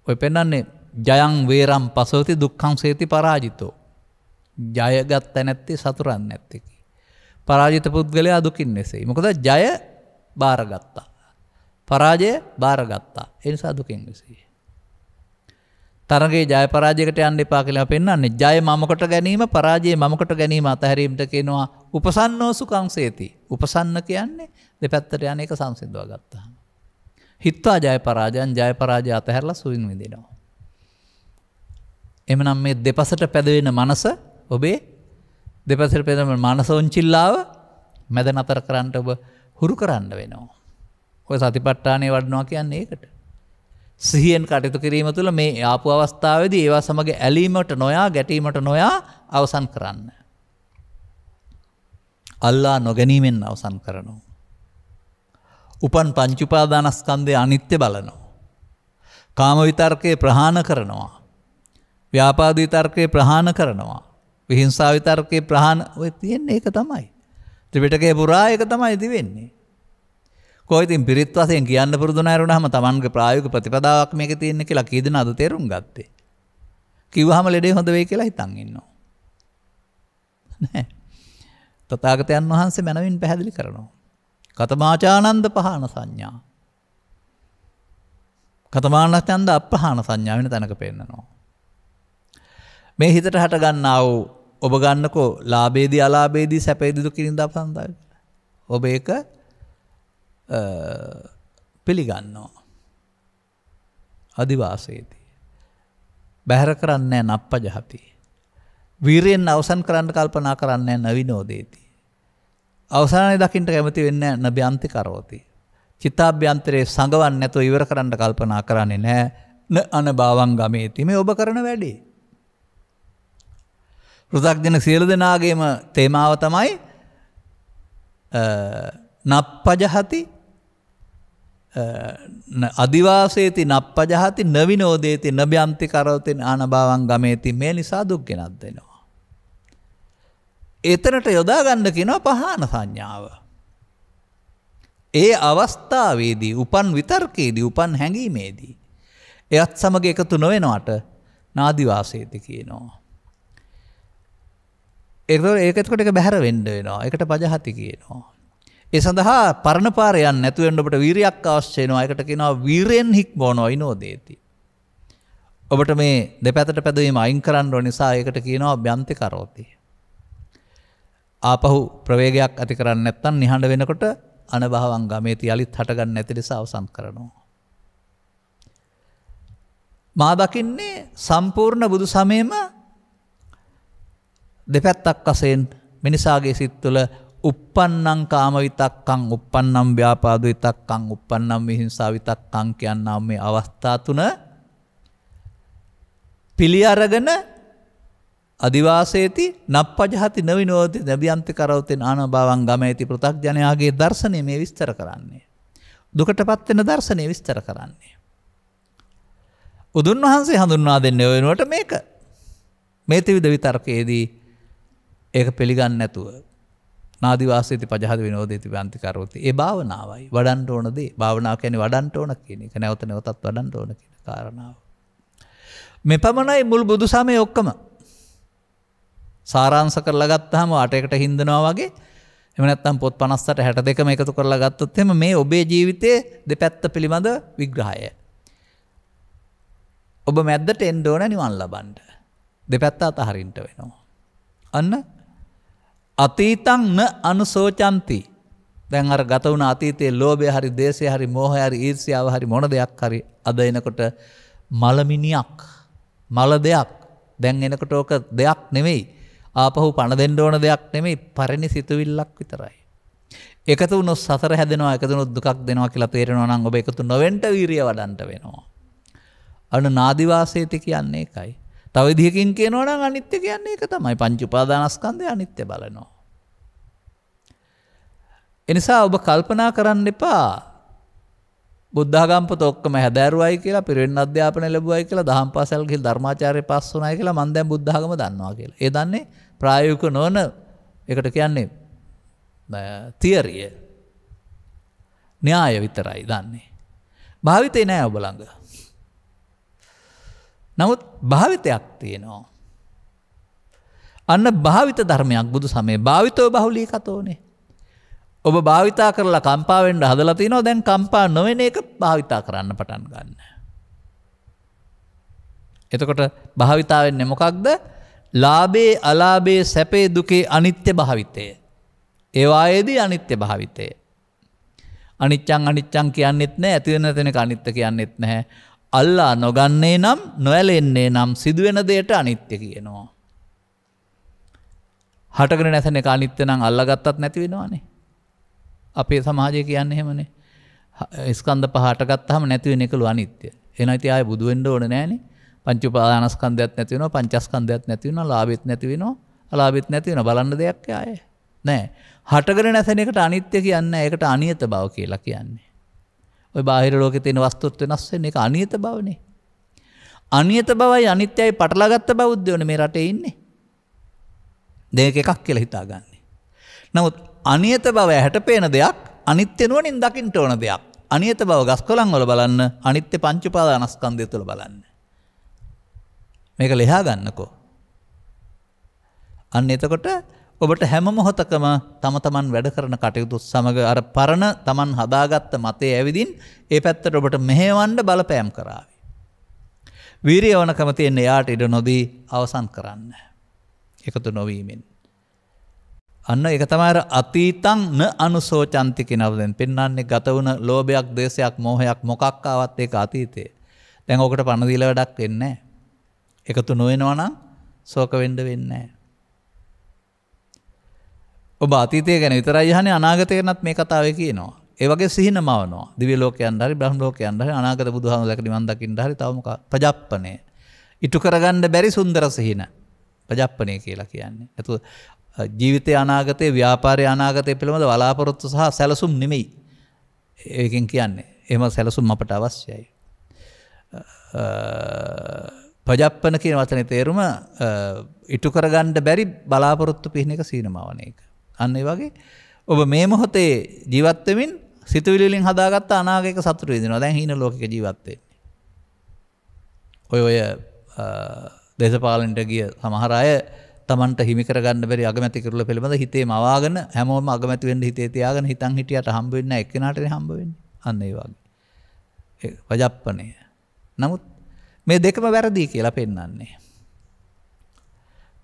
ඔය පෙන්නන්නේ ජයං වේරම් පසෝති දුක්ඛං සේති පරාජිතෝ. ජය ගත්ත නැත්තේ සතුරන් නැත්තේ. පරාජිත පුද්ගලයා දුකින් නැසෙයි. මොකද ජය බාරගත්තා. පරාජය බාරගත්තා. ඒ නිසා දුකින් නැසෙයි. තරගේ ජය පරාජයකට යන්න එපා කියලා පෙන්වන්නේ. ජය මමකට ගැනීම, පරාජය මමකට ගැනීම අතහැරීමට කියනවා උපසන්නෝ සුඛං සේති. උපසන්න කියන්නේ දෙපැත්තට යන එක සංසිඳවා ගත්තා. හිත්වා ජය පරාජයන් ජය පරාජය අතහැරලා සුවින් විඳිනවා. එමනම් මේ දෙපසට පැදවෙන මනස ඔබේ දෙපසට පැදවෙන මනස උන්චිල්ලාව මැද නතර කරන්න ඔබ හුරු කරන්න වෙනවා. ඔය සතිපට්ඨානය වඩනවා කියන්නේ ඒකට. සිහියෙන් කටයුතු කිරීම තුළ මේ ආපු අවස්ථාවේදී ඒවා සමග ඇලීමට නොයා ගැටීමට නොයා අවසන් කරන්න. අල්ලා නොගැනීමෙන් අවසන් කරනවා. උපන් පංච උපාදානස්කන්ධය අනිත්‍ය බලනවා. කාම විතර්කේ ප්‍රහාණ කරනවා. ව්‍යාපාද විතර්කේ ප්‍රහාණ කරනවා. විහිංසා විතර්කේ ප්‍රහාණ ඔය තියෙන්නේ ඒක තමයි. ත්‍රිපිටකයේ පුරා ඒක තමයි දිවෙන්නේ. කොහොින් ඉතින් පිරිත් වශයෙන් කියන්න පුරුදු නැරුණාම Tamanගේ ප්‍රායෝගික ප්‍රතිපදාවක් මේකේ තියෙන්නේ කියලා කී දෙනාද තේරුම් ගත්තේ? කිව්වහම ලෙඩේ හොඳ වෙයි කියලා හිතන් ඉන්නවා. නෑ. තථාගතයන් වහන්සේ මනවින් පැහැදිලි කරනවා. කතමාචානන්ද පහන සංඥා. කතමානන්ද අපහාන සංඥා වෙන තැනක පෙන්නනවා. මේ හිතට හට ගන්නා වූ ඔබ ගන්නකෝ ලාභේදී අලාභේදී සැපේදී දුකින් ඉඳපන්දා. ඔබ ඒක පිළිගන්නවා. අදිවාසයේදී. බැහැර කරන්නේ නප්පජහති. වීරයෙන් අවසන් කරන්න කල්පනා කරන්නේ නවිනෝදේති. අවසානයේ දකින්න කැමති වෙන්නේ නබ්‍යන්ති කරෝති. චිත්තාභ්‍යන්තරේ සංගවන්නේ නැතුව ඉවර කරන්න කල්පනා කරන්නේ නැහැ. න අනභවං ගමේති. මේ ඔබ කරන වැඩේ. පෘථග්ජන සියලු දෙනාගේම තේමාව තමයි නප්පජහති අදිවාසේති නප්පජහති නවිනෝදේති නබ්‍යන්ති කරෝති ආනභවං ගමේති. මේ නිසා දුක් ගෙනත් දෙනවා. එතනට යොදා ගන්න කියනවා පහාන සංඥාව. ඒ අවස්ථාවේදී උපන් විතර්කයේදී උපන් හැඟීමේදී එයත් සමග එකතු නොවෙනවට නාදිවාසේති කියනවා. ඒකත් කොට එක බැහැර වෙන්න වෙනවා. ඒකට පජහති කියනවා. ඒ සඳහා පරණ පාර යන්නේ නැතු වෙන්න ඔබට වීරියක් අවශ්‍ය වෙනවා. ඒකට කියනවා වීරෙන් හික්මවනවා විනෝදේති. ඔබට මේ දෙපැත්තට පැදවීම අයින් කරන්න ඕන නිසා ඒකට කියනවා බ්‍යන්ති කරෝති. ආපහු ප්‍රවේගයක් ඇති කරන්නේ නැත්නම් නිහඬ වෙනකොට අනභවං ගමේති යලිත් හට ගන්න නැති නිසා අවසන් කරනවා. මා දකින්නේ සම්පූර්ණ බුදු සමයේම දෙපැත්තක් වශයෙන් මිනිසාගේ සිත් තුළ uppannam කාම විතක්කං uppannam ව්‍යාපාද විතක්කං uppannam විහිංසා විතක්කං කියනා මේ අවස්ථා තුන පිළි අරගෙන අදිවාසේති නප්පජහති නවිනෝදති නබ්‍යන්ති කරවතෙන් ආනභවං ගමේති පෘථග්ජනයාගේ දර්ශනය මේ විස්තර කරන්නේ. දුකටපත් වෙන දර්ශනය විස්තර කරන්නේ. උදුන් වහන්සේ හඳුන්වා දෙන්නේ ඔය වෙනුවට මේක. මේ ත්‍රිවිධ විතර්කයේදී ඒක පිළිගන්නේ නැතුව නාදි වාසීති පජහද විනෝදේති වන්ති කරෝති. ඒ භාවනාවයි වඩන්න ඕන දේ. භාවනාව කියන්නේ වඩන්න ඕන කියන එක. නැවත නැවතත් වඩන්න ඕන කියන කාරණාව. මෙපමණයි මුල් බුදුසමයේ ඔක්කොම. සාරාංශ කරලා ගත්තාම අටයකට හින්දනවා වගේ. එහෙම නැත්නම් පොත් 58 62ම එකතු කරලා ගත්තොත් එහෙම මේ ඔබේ ජීවිතයේ දෙපැත්ත පිළිබඳ විග්‍රහය. ඔබ මැද්දට එන්න ඕන නිවන් ලබන්න. දෙපැත්ත අතහරින්න වෙනවා. අන්න අතීතං න අනුසෝචಂತಿ. දැන් අර ගත වුණ අතීතයේ ලෝභය හරි දේශය හරි මෝහය හරි ඊර්ෂ්‍යාව හරි මොන දෙයක් හරි අද එනකොට මලමිනියක් මල දෙයක් දැන් එනකොට ඕක දෙයක් නෙමෙයි. ආපහු පණ දෙන්න ඕන දෙයක් නෙමෙයි පරිණි සිතුවිල්ලක් විතරයි. එකතු වුණොත් සතර හැදෙනවා එකතු වුණොත් දුකක් දෙනවා කියලා තේරෙනවා නම් ඔබ එකතු නොවෙන්න වීරිය වඩන්න වෙනවා. අන්න නාදි වාසේති කියන්නේ ඒකයි. තව විදිහකින් කියනවා නම් අනිත්‍ය කියන්නේ ඒක තමයි. පංච උපාදානස්කන්ධය අනිත්‍ය බලනවා. එනිසා ඔබ කල්පනා කරන්න එපා බුද්ධඝම පොත ඔක්කොම හැදෑරුවයි කියලා පිරිවෙන් අධ්‍යාපනය ලැබුවයි කියලා දහම් පාසල් ගිහින් ධර්මාචාර්ය පාස් වුණායි කියලා මම දැන් බුද්ධඝම දන්නවා කියලා. ඒ දන්නේ ප්‍රායෝගික නොවන ඒකට කියන්නේ තියරිය. න්‍යාය විතරයි දන්නේ. භාවිතේ නෑ ඔබ ළඟ. නමුත් භාවිතයක් තියෙනවා. අන්න භාවිත ධර්මයක් බුදු සමයේ භාවිතෝ බහුලීකතෝනේ. ඔබ භාවිතා කරලා කම්පා වෙන්න හදලා තිනවා දැන් කම්පා නොවන එක භාවිතා කරන්න පටන් ගන්න. එතකොට භාවිතා වෙන්නේ මොකක්ද? ලාභේ අලාභේ සැපේ දුකේ අනිත්‍ය භාවිතය. ඒ වායේදී අනිත්‍ය භාවිතය. අනිච්චං අනිච්චං කියන්නෙත් නැහැ ඇති වෙන තැනක අනිත්‍ය කියන්නෙත් නැහැ. අල්ලා නොගන්නේ නම් නොඇලෙන්නේ නම් සිදුවෙන දෙයට අනිත්‍ය කියනවා. හටගෙන නැසෙන එක අනිත්‍ය නම් අල්ලාගත්තත් නැති වෙනවනේ. අපේ සමාජය කියන්නේ එහෙමනේ. ස්කන්ධ පහ හටගත්තාම නැති වෙන එකලු අනිත්‍ය. එහෙනම් ඉතින් ආයේ බුදු වෙන්න ඕනේ නැහනේ. පංච උපාදානස්කන්ධයත් නැති වෙනවා, පංචස්කන්ධයත් නැති වෙනවා, ලාභෙත් නැති වෙනවා, අලාභෙත් නැති වෙනවා. බලන්න දෙයක් ආයේ නැහැ. හටගෙන නැසෙන එකට අනිත්‍ය කියන්නේ ඒකට අනියත බව කියලා කියන්නේ. ඔය බාහිර ලෝකේ තියෙන වස්තුත් වෙනස් වෙන්නේ ඒක අනියත බවනේ. අනියත බවයි අනිත්‍යයි පටලගත්ත බෞද්ධයෝනේ මේ රටේ ඉන්නේ. දෙක එකක් කියලා හිතාගන්නේ. නමුත් අනියත බව ඇහැට පේන දෙයක් අනිත්‍ය නුවණින් දකින්න ඕන දෙයක්. අනියත බව ගස්කොලන් වල බලන්න, අනිත්‍ය පංච උපාදානස්කන්ධය තුළ බලන්න. මේක ලියා ගන්නකෝ. අන්න එතකොට ඔබට හැම මොහොතකම තම තමන් වැඩ කරන කටයුතු සමග අර පරණ තමන් හදාගත්ත මතේ ඇවිදින් ඒ පැත්තට ඔබට මෙහෙවන්න බලපෑම් කරાવી. වීරියවනකම තියෙන යාට ඉඩ නොදී අවසන් කරන්න. එකතු නොවීමෙන්. අන්න ඒක තමයි අර අතීතං න අනුසෝචಂತಿ කියනව දැන් පෙන්වන්නේ ගත වුණ ලෝභයක්, ද්වේෂයක්, මෝහයක් මොකක් ආවත් ඒක අතීතේ. දැන් ඔකට පණ දීලා වැඩක් වෙන්නේ නැහැ. එකතු නොවෙනවා නම් ශෝක වෙන්න වෙන්නේ නැහැ. ඔබ අතීතය ගැන විතරයි අහන්නේ අනාගතය ගැනත් මේ කතාවේ කියනවා. ඒ වගේ සිහින මවනවා. දිව්‍ය ලෝකයන් හරි බ්‍රහ්ම ලෝකයන් හරි අනාගත බුදුහාමුදුරුවෝ දැක නිවන් දකින්න හරි තව මොකක් ප්‍රජප්පණය. ඉටු කරගන්න බැරි සුන්දර සිහින. ප්‍රජප්පණය කියලා කියන්නේ. ඒතු ජීවිතයේ අනාගතයේ ව්‍යාපාරයේ අනාගතයේ පිළිබඳ බලාපොරොත්තු සහ සැලසුම් නෙමෙයි. ඒකෙන් කියන්නේ. එහෙම සැලසුම් අපට අවශ්‍යයි. ප්‍රජප්පණ කියන වචනේ තේරුම ඉටු කරගන්න බැරි බලාපොරොත්තු පිහින එක සීනමවන එක. අන්න ඒ වගේ ඔබ මේ මොහොතේ ජීවත් වෙමින් සිතුවිලි වලින් හදාගත්ත අනාගතයක සතුට විඳිනවා. දැන් හීන ලෝකයක ජීවත් වෙන්නේ. ඔය දේශපාලනට ගිය සමහර අය Tamanට හිමි කරගන්න බැරි අගමැති කිරුල පිළිබඳ හිතේම අවාගෙන හැමෝම අගමැති වෙන්න හිතේ තියාගෙන හිතන් හිටියට හම්බ වෙන්නේ නැහැ. එක්කෙනාටනේ හම්බ වෙන්නේ. අන්න ඒ වගේ. ඒ ප්‍රජප්පණය. නමුත් මේ දෙකම වැරදි කියලා පෙන්වන්නේ.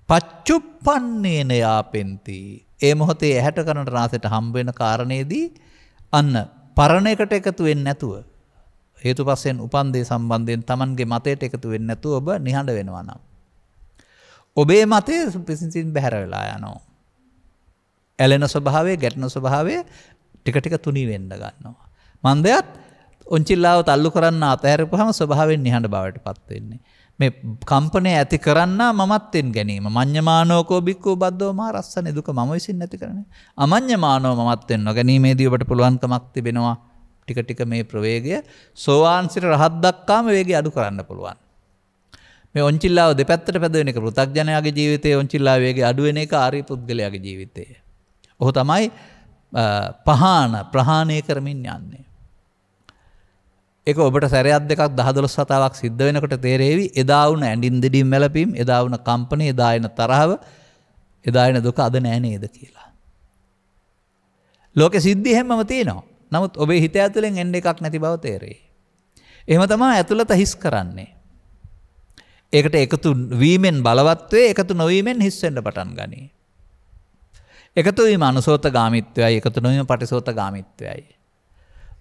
පච්චුප්පන්නේන යාපෙන්ති. ඒ මොහොතේ ඇහැට කරනට රාසයට හම්බ වෙන කාරණේදී අන්න පරණ එකට එකතු වෙන්නේ නැතුව හේතුපස්යෙන් උපන් දේ සම්බන්ධයෙන් Tamanගේ මතයට එකතු වෙන්නේ නැතුව ඔබ නිහඬ වෙනවා නම් ඔබේ මතය පිසින්සින් බැහැර වෙලා යනවා. ඇලෙන ස්වභාවය, ගැටෙන ස්වභාවය ටික ටික තුනී වෙන්න ගන්නවා. මන්දයත් ඔන්චිල්ලාව තල්ලු කරන්න අතහැරපුවාම ස්වභාවයෙන් නිහඬ බවට පත් වෙන්නේ. මේ කම්පණය ඇති කරන්න මමත්වෙන් ගැනීම. මඤ්ඤමානෝකෝ බික්කෝ බද්දෝ මා රස්සනේ දුක මම විසින් නැති කරන්නේ. අමඤ්ඤමානෝ මමත්වෙන් නොගැනීමේදී ඔබට පුළුවන්කමක් තිබෙනවා ටික ටික මේ ප්‍රවේගය සෝවාන් සිට රහත් දක්වාම වේගය අඩු කරන්න පුළුවන්. මේ ඔන්චිල්ලාව දෙපැත්තට පැදවෙන එක පෘථග්ජනයාගේ ජීවිතයේ ඔන්චිල්ලාව වේගය අඩු වෙන එක ආර්ය පුද්ගලයාගේ ජීවිතයේ. ඔහු තමයි ප්‍රහාණය කරමින් යන්නේ. ඒක ඔබට සැරයක් දෙකක් 10-12 වතාවක් සිද්ධ වෙනකොට තේරෙවි එදා වුණ ඇඬින් දෙඩින් මැලපීම්, එදා වුණ කම්පණය, එදා එන තරහව, එදා එන දුක අද නෑ නේද කියලා. ලෝකෙ සිද්ධි හැමම තියෙනවා. නමුත් ඔබේ හිත ඇතුලෙන් එන්න එකක් නැති බව තේරෙයි. එහෙම තමයි ඇතුළත හිස් කරන්නේ. ඒකට එකතු වීමෙන් බලවත් වේ, එකතු නොවීමෙන් හිස් වෙන්න පටන් ගනී. එකතු වීම අනුසෝතගාමීත්වයයි, එකතු නොවීම පටිසෝතගාමීත්වයයි.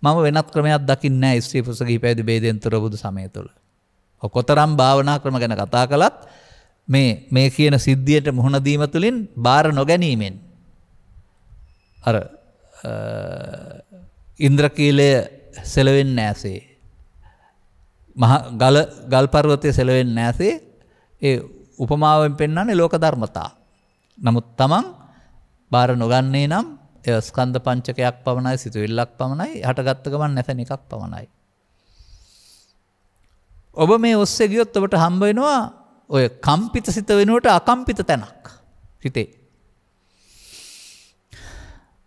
මම වෙනත් ක්‍රමයක් දකින්නේ නැහැ ස්ත්‍රී පුරුෂ කිහිපයේදී ભેදෙන් තොර බුදු සමය තුළ. කොතරම් භාවනා ක්‍රම ගැන කතා කළත් මේ කියන සිද්ධියට මුහුණ දීම තුළින් බාර නොගැනීමෙන් අර ඉන්ද්‍රකීලය සෙලවෙන්නේ නැසේ. ගල් පර්වතයේ සෙලවෙන්නේ නැසේ. ඒ උපමාවෙන් පෙන්වන්නේ ලෝක ධර්මතා. නමුත් තමන් බාර නොගන්නේ නම් ඒ ස්කන්ධ පංචකයක් පමණයි, සිතුවිල්ලක් පමණයි, හටගත්ත ගමන් නැසෙන එකක් පමණයි. ඔබ මේ ඔස්සේ ගියොත් ඔබට හම්බ වෙනවා ඔය කම්පිත සිත වෙනුවට අකම්පිත තැනක් හිතේ.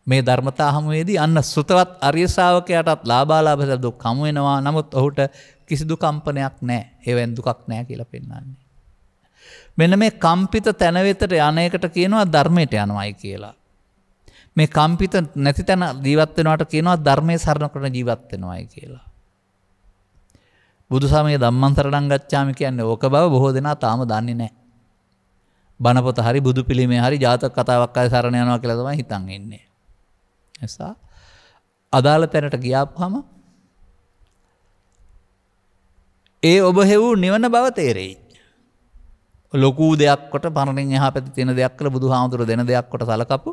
මේ ධර්මතා හමුවේදී අන්න සෘතවත් ආර්ය ශ්‍රාවකයාටත් ලාභාලාභ දුක් හමු වෙනවා. නමුත් ඔහුට කිසිදු කම්පනයක් නැහැ. ඒවෙන් දුකක් නැහැ කියලා පෙන්වන්නේ. මෙන්න මේ කම්පිත තැන වෙතට යන එකට කියනවා ධර්මයට යනවායි කියලා. මේ කම්පිත නැති තැන ජීවත් වෙනවට කියනවා ධර්මයේ සරණ කරන ජීවත් වෙනවායි කියලා. බුදු සමයේ ධම්මං සරණං ගච්ඡාමි කියන්නේ ඕක බව බොහෝ දෙනා තාම දන්නේ නැහැ. බණ පොත හරි බුදු පිළිමේ හරි ජාතක කතාවක් අය සරණ යනවා කියලා තමයි හිතන් ඉන්නේ. එසා අදාළ තැනට ගියාපුවම ඒ ඔබ හෙවූ නිවන බව තේරෙයි. ලොකු දෙයක් කොට පරණින් එහා පැත්තේ තියෙන දෙයක් කියලා බුදුහාමුදුර දෙන දෙයක් කොට සලකපු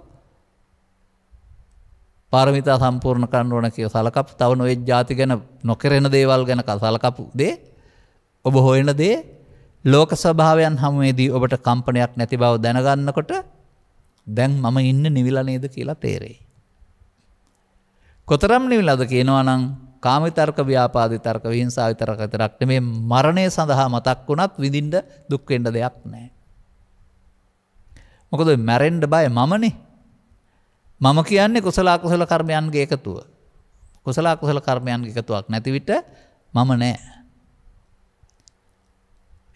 පාරමිතා සම්පූර්ණ කරන්න ඕන කියලා සලකපු තව නොයෙක් ಜಾති ගැන නොකරන දේවල් ගැන සලකපු දේ ඔබ හොයන දේ ලෝක ස්වභාවයන් හැමෙදී ඔබට කම්පනයක් නැති බව දැනගන්නකොට දැන් මම ඉන්නේ නිවිලා නේද කියලා තේරෙයි. කොතරම් නිවිලාද කියනවා නම් කාම විතරක, ව්‍යාපාද විතරක, විහිංසාව විතරක විතරක් නෙමෙයි මරණය සඳහා මතක් වුණත් විඳින්න දුක් වෙන්න දෙයක් නැහැ. මොකද මැරෙන්න බය මමනේ. මම කියන්නේ කුසල අකුසල කර්මයන්ගේ එකතුව. කුසල අකුසල කර්මයන්ගේ එකතුවක් නැති විට මම නෑ.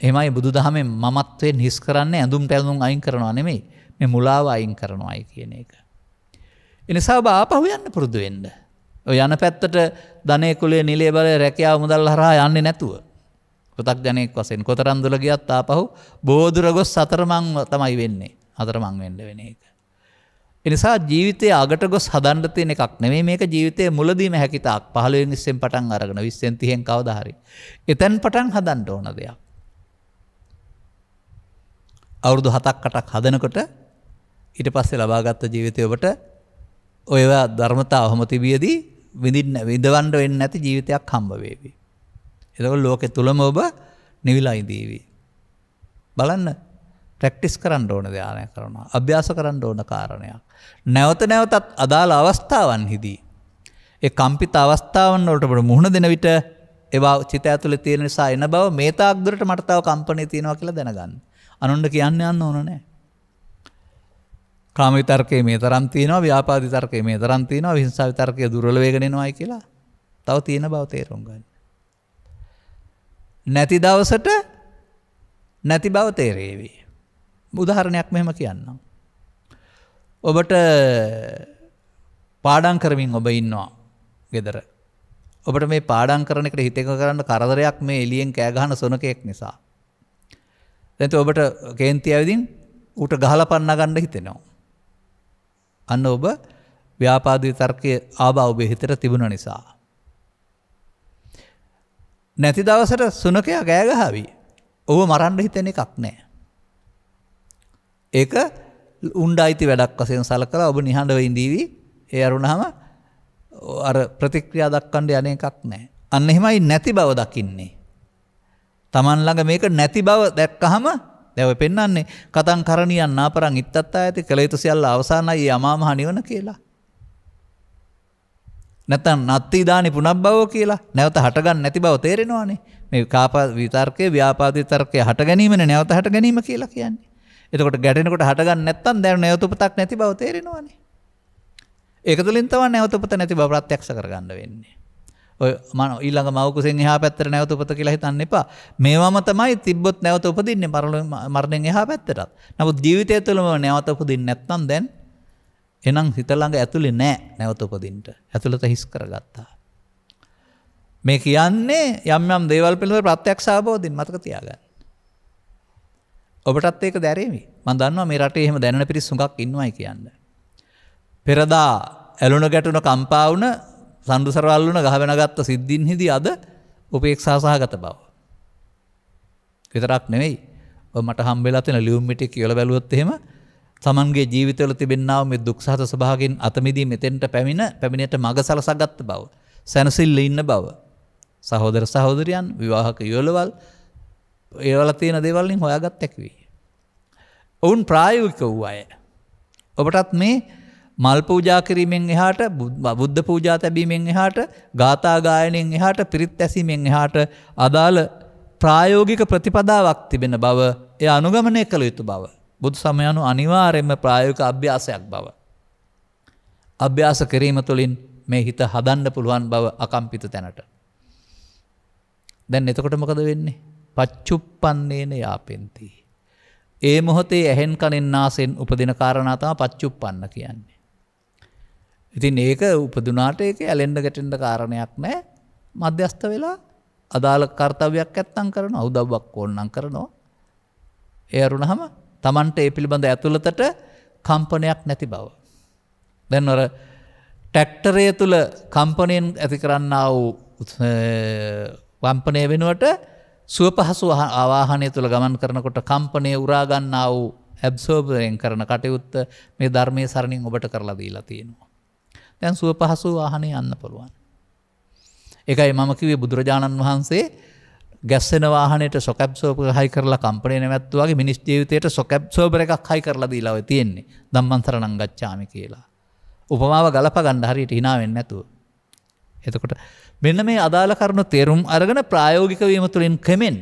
එහෙමයි බුදුදහමෙන් මමත්වෙන් හිස් කරන්නේ ඇඳුම් පැළඳුම් අයින් කරනවා නෙමෙයි. මේ මුලාව අයින් කරනවායි කියන එක. ඒ නිසා ඔබ ආපහු යන්න පුරුදු වෙන්න. ඔය යන පැත්තට ධනේ කුලයේ නිලයේ බලය රැකියාව මුදල් හරහා යන්නේ නැතුව. පෘථග්ජනෙක් වශයෙන් කොතරම් දුර ගියත් ආපහු බෝධුර ගොස් අතරමං තමයි වෙන්නේ. අතරමං වෙන්න වෙන එක. එනිසා ජීවිතයේ අගට ගොස් හදන්න තියෙන එකක් නෙමෙයි මේක ජීවිතයේ මුලදීම හැකිතාක් 15 වෙනි ඉස්සෙන් පටන් අරගෙන 20න් 30න් කවදා හරි එතෙන් පටන් හදන්න ඕන දෙයක්. අවුරුදු 7ක් 8ක් හදනකොට ඊට පස්සේ ලබාගත් ජීවිතය ඔබට ඔය ධර්මතාවම තිබියදී විඳවන්න වෙන්නේ නැති ජීවිතයක් හම්බ වේවි. එතකොට ලෝකෙ තුලම ඔබ නිවිලා ඉඳීවි. බලන්න ප්‍රැක්ටිස් කරන්න ඕන ධානය කරනවා. අභ්‍යාස කරන්න ඕන කාරණයක්. නැවත නැවතත් අදාළ අවස්ථාවන්හිදී ඒ කම්පිත අවස්ථාවන් වලට ඔබ මුහුණ දෙන විට ඒවා චිත ඇතුලේ තියෙන නිසා එන බව මේ තාක් දුරට මට තව කම්පණය තියෙනවා කියලා දැනගන්න. අනුන්ට කියන්න යන්න ඕන නැහැ. කාම විතර්කයේ මේ තරම් තියෙනවා, ව්‍යාපාද විතර්කයේ මේ තරම් තියෙනවා, විහිංසාව විතර්කයේ දුර්වල වේගෙන එනවායි කියලා තව තියෙන බව තේරුම් ගන්න. නැති දවසට නැති බව තේරෙවි. උදාහරණයක් මෙහෙම කියන්නම්. ඔබට පාඩම් කරමින් ඔබ ඉන්නවා ගෙදර. ඔබට මේ පාඩම් කරන එකට හිත එක කරන්න කරදරයක් මේ එළියෙන් කෑ ගහන සොනකෙක් නිසා. දැන් ඔබට කේන්ති ඇවිදින් ඌට ගහලා පන්න ගන්න හිතෙනවා. අන්න ඔබ ව්‍යාපාද විතර්කයේ ආවා ඔබේ හිතට තිබුණ නිසා. නැති දවසට සුනකයා ගෑ ගහවි. ඔබ මරන්න හිතෙන එකක් නැහැ. ඒක උණ්ඩායිති වැඩක් වශයෙන් සලකලා ඔබ නිහඬව ඉඳීවි. ඒ අරුණාම අර ප්‍රතික්‍රියා දක්වන්න යන එකක් නැහැ. අන්න එහෙමයි නැති බව දකින්නේ. Taman ළඟ මේක නැති බව දැක්කහම දැන් ඔය පෙන්වන්නේ කතං කරණියන් නාපරං ඉත්තත් ආයති කළ යුතු සියල්ල අවසానයි යමා මහ නිවන කියලා. නැත්නම් නත්ති දානි පුනබ්බවෝ කියලා නැවත හටගන්න නැති බව තේරෙනවානේ. මේ කාප විතර්කයේ ව්‍යාපාද විතර්කයේ හට ගැනීමනේ නැවත හට ගැනීම කියලා කියන්නේ. එතකොට ගැටෙනකොට හටගන්න නැත්නම් දැන් නැවත උපතක් නැති බව තේරෙනවානේ. ඒක තුළින් තමයි නැවත උපත නැති බව ප්‍රත්‍යක්ෂ කරගන්න වෙන්නේ. ඔය ඊළඟ මව කුසෙන් එහා පැත්තට නැවත උපත කියලා හිතන්න එපා. මේවම තමයි තිබ්බොත් නැවත උපදින්නේ මරණයෙන් එහා පැත්තටත්. නමුත් ජීවිතය තුළම නැවත උපදින්නේ නැත්නම් දැන් එහෙනම් හිත ළඟ ඇතුලේ නැහැ නැවත උපදින්න. ඇතුළත හිස් කරගත්තා. මේ කියන්නේ යම් යම් දේවල් පිළිබඳ ප්‍රත්‍යක්ෂ අවබෝධයෙන් මතක තියාගන්න. ඔබටත් ඒක දැරීමි. මම දන්නවා මේ රටේ එහෙම දැනෙන පිරිස් හුඟක් ඉන්නවයි කියන්නේ. පෙරදා ඇලුන ගැටුන කම්පා වුණ සම්දුසරවල් වුණ ගහ වෙනගත්ත සිද්ධින් හිදී අද උපේක්ෂා සහගත බව. විතරක් නෙවෙයි. ඔය මට හම්බෙලා තියෙන ලියුම් මිටි කියලා බැලුවොත් එහෙම තමන්ගේ ජීවිතවල තිබෙනා වූ මේ දුක් සහත ස්වභාවයෙන් අත මිදී මෙතෙන්ට පැමිණෙට මඟ සලසගත් බව. සැනසෙල්ල ඉන්න බව. සහෝදර සහෝදරියන් විවාහක යුවළවල් ඒවල තියෙන දේවල් වලින් හොයාගත් හැකි. ඔවුන් ප්‍රායෝගික වූ අය. ඔබටත් මේ මල් පූජා කිරීමෙන් එහාට බුද්ධ පූජා තැබීමෙන් එහාට ගාථා ගායනයෙන් එහාට පිරිත් ඇසීමෙන් එහාට අදාළ ප්‍රායෝගික ප්‍රතිපදාවක් තිබෙන බව එය අනුගමනය කළ යුතු බව බුදු සමය අනුව අනිවාර්යයෙන්ම ප්‍රායෝගික අභ්‍යාසයක් බව අභ්‍යාස කිරීම තුළින් මේ හිත හදන්න පුළුවන් බව අකම්පිත තැනට. දැන් එතකොට මොකද වෙන්නේ? පච්චුප්පන්නේන යාපෙන්ති. ඒ මොහොතේ ඇහෙන් කනෙන් නාසෙන් උපදින කාරණා තමයි පච්චුප්පන්න කියන්නේ. ඉතින් ඒක උපදුනාට ඒක ඇලෙන්න ගැටෙන්න කාරණයක් නැහැ. මධ්‍යස්ථ වෙලා අදාළ කාර්යයක් නැත්තම් කරනවා, උදව්වක් ඕනනම් කරනවා. ඒ අරුණහම Tamanට ඒ පිළිබඳ ඇතුළතට කම්පනයක් නැති බව. දැන් අර ට්‍රැක්ටරය තුල කම්පනයෙන් ඇති කරන්නා වූ කම්පනය වෙනුවට සුවපහසු වාහනය තුල ගමන් කරනකොට කම්පනය උරා ගන්නා වූ ඇබ්සෝබරෙන් කරන කටයුත්ත මේ ධර්මයේ සරණින් ඔබට කරලා දීලා තියෙනවා. දැන් සුවපහසු වාහනේ යන්න පුළුවන්. ඒකයි මම කිව්වේ බුදුරජාණන් වහන්සේ ගැස්සෙන වාහනේට ෂොක් ඇබ්සෝබර් හයි කරලා කම්පනය නැවැත්තුවා වගේ මිනිස් ජීවිතයට ෂොක් ඇබ්සෝබර් එකක් හයි කරලා දීලා ඔය තියෙන්නේ. ධම්මං සරණං ගච්ඡාමි කියලා. උපමාව ගලප ගන්න හරියට hina වෙන්නේ නැතුව. එතකොට මෙන්න මේ අදාළ කරුණු තේරුම් අරගෙන ප්‍රායෝගික වීම තුළින් ක්‍රමෙන්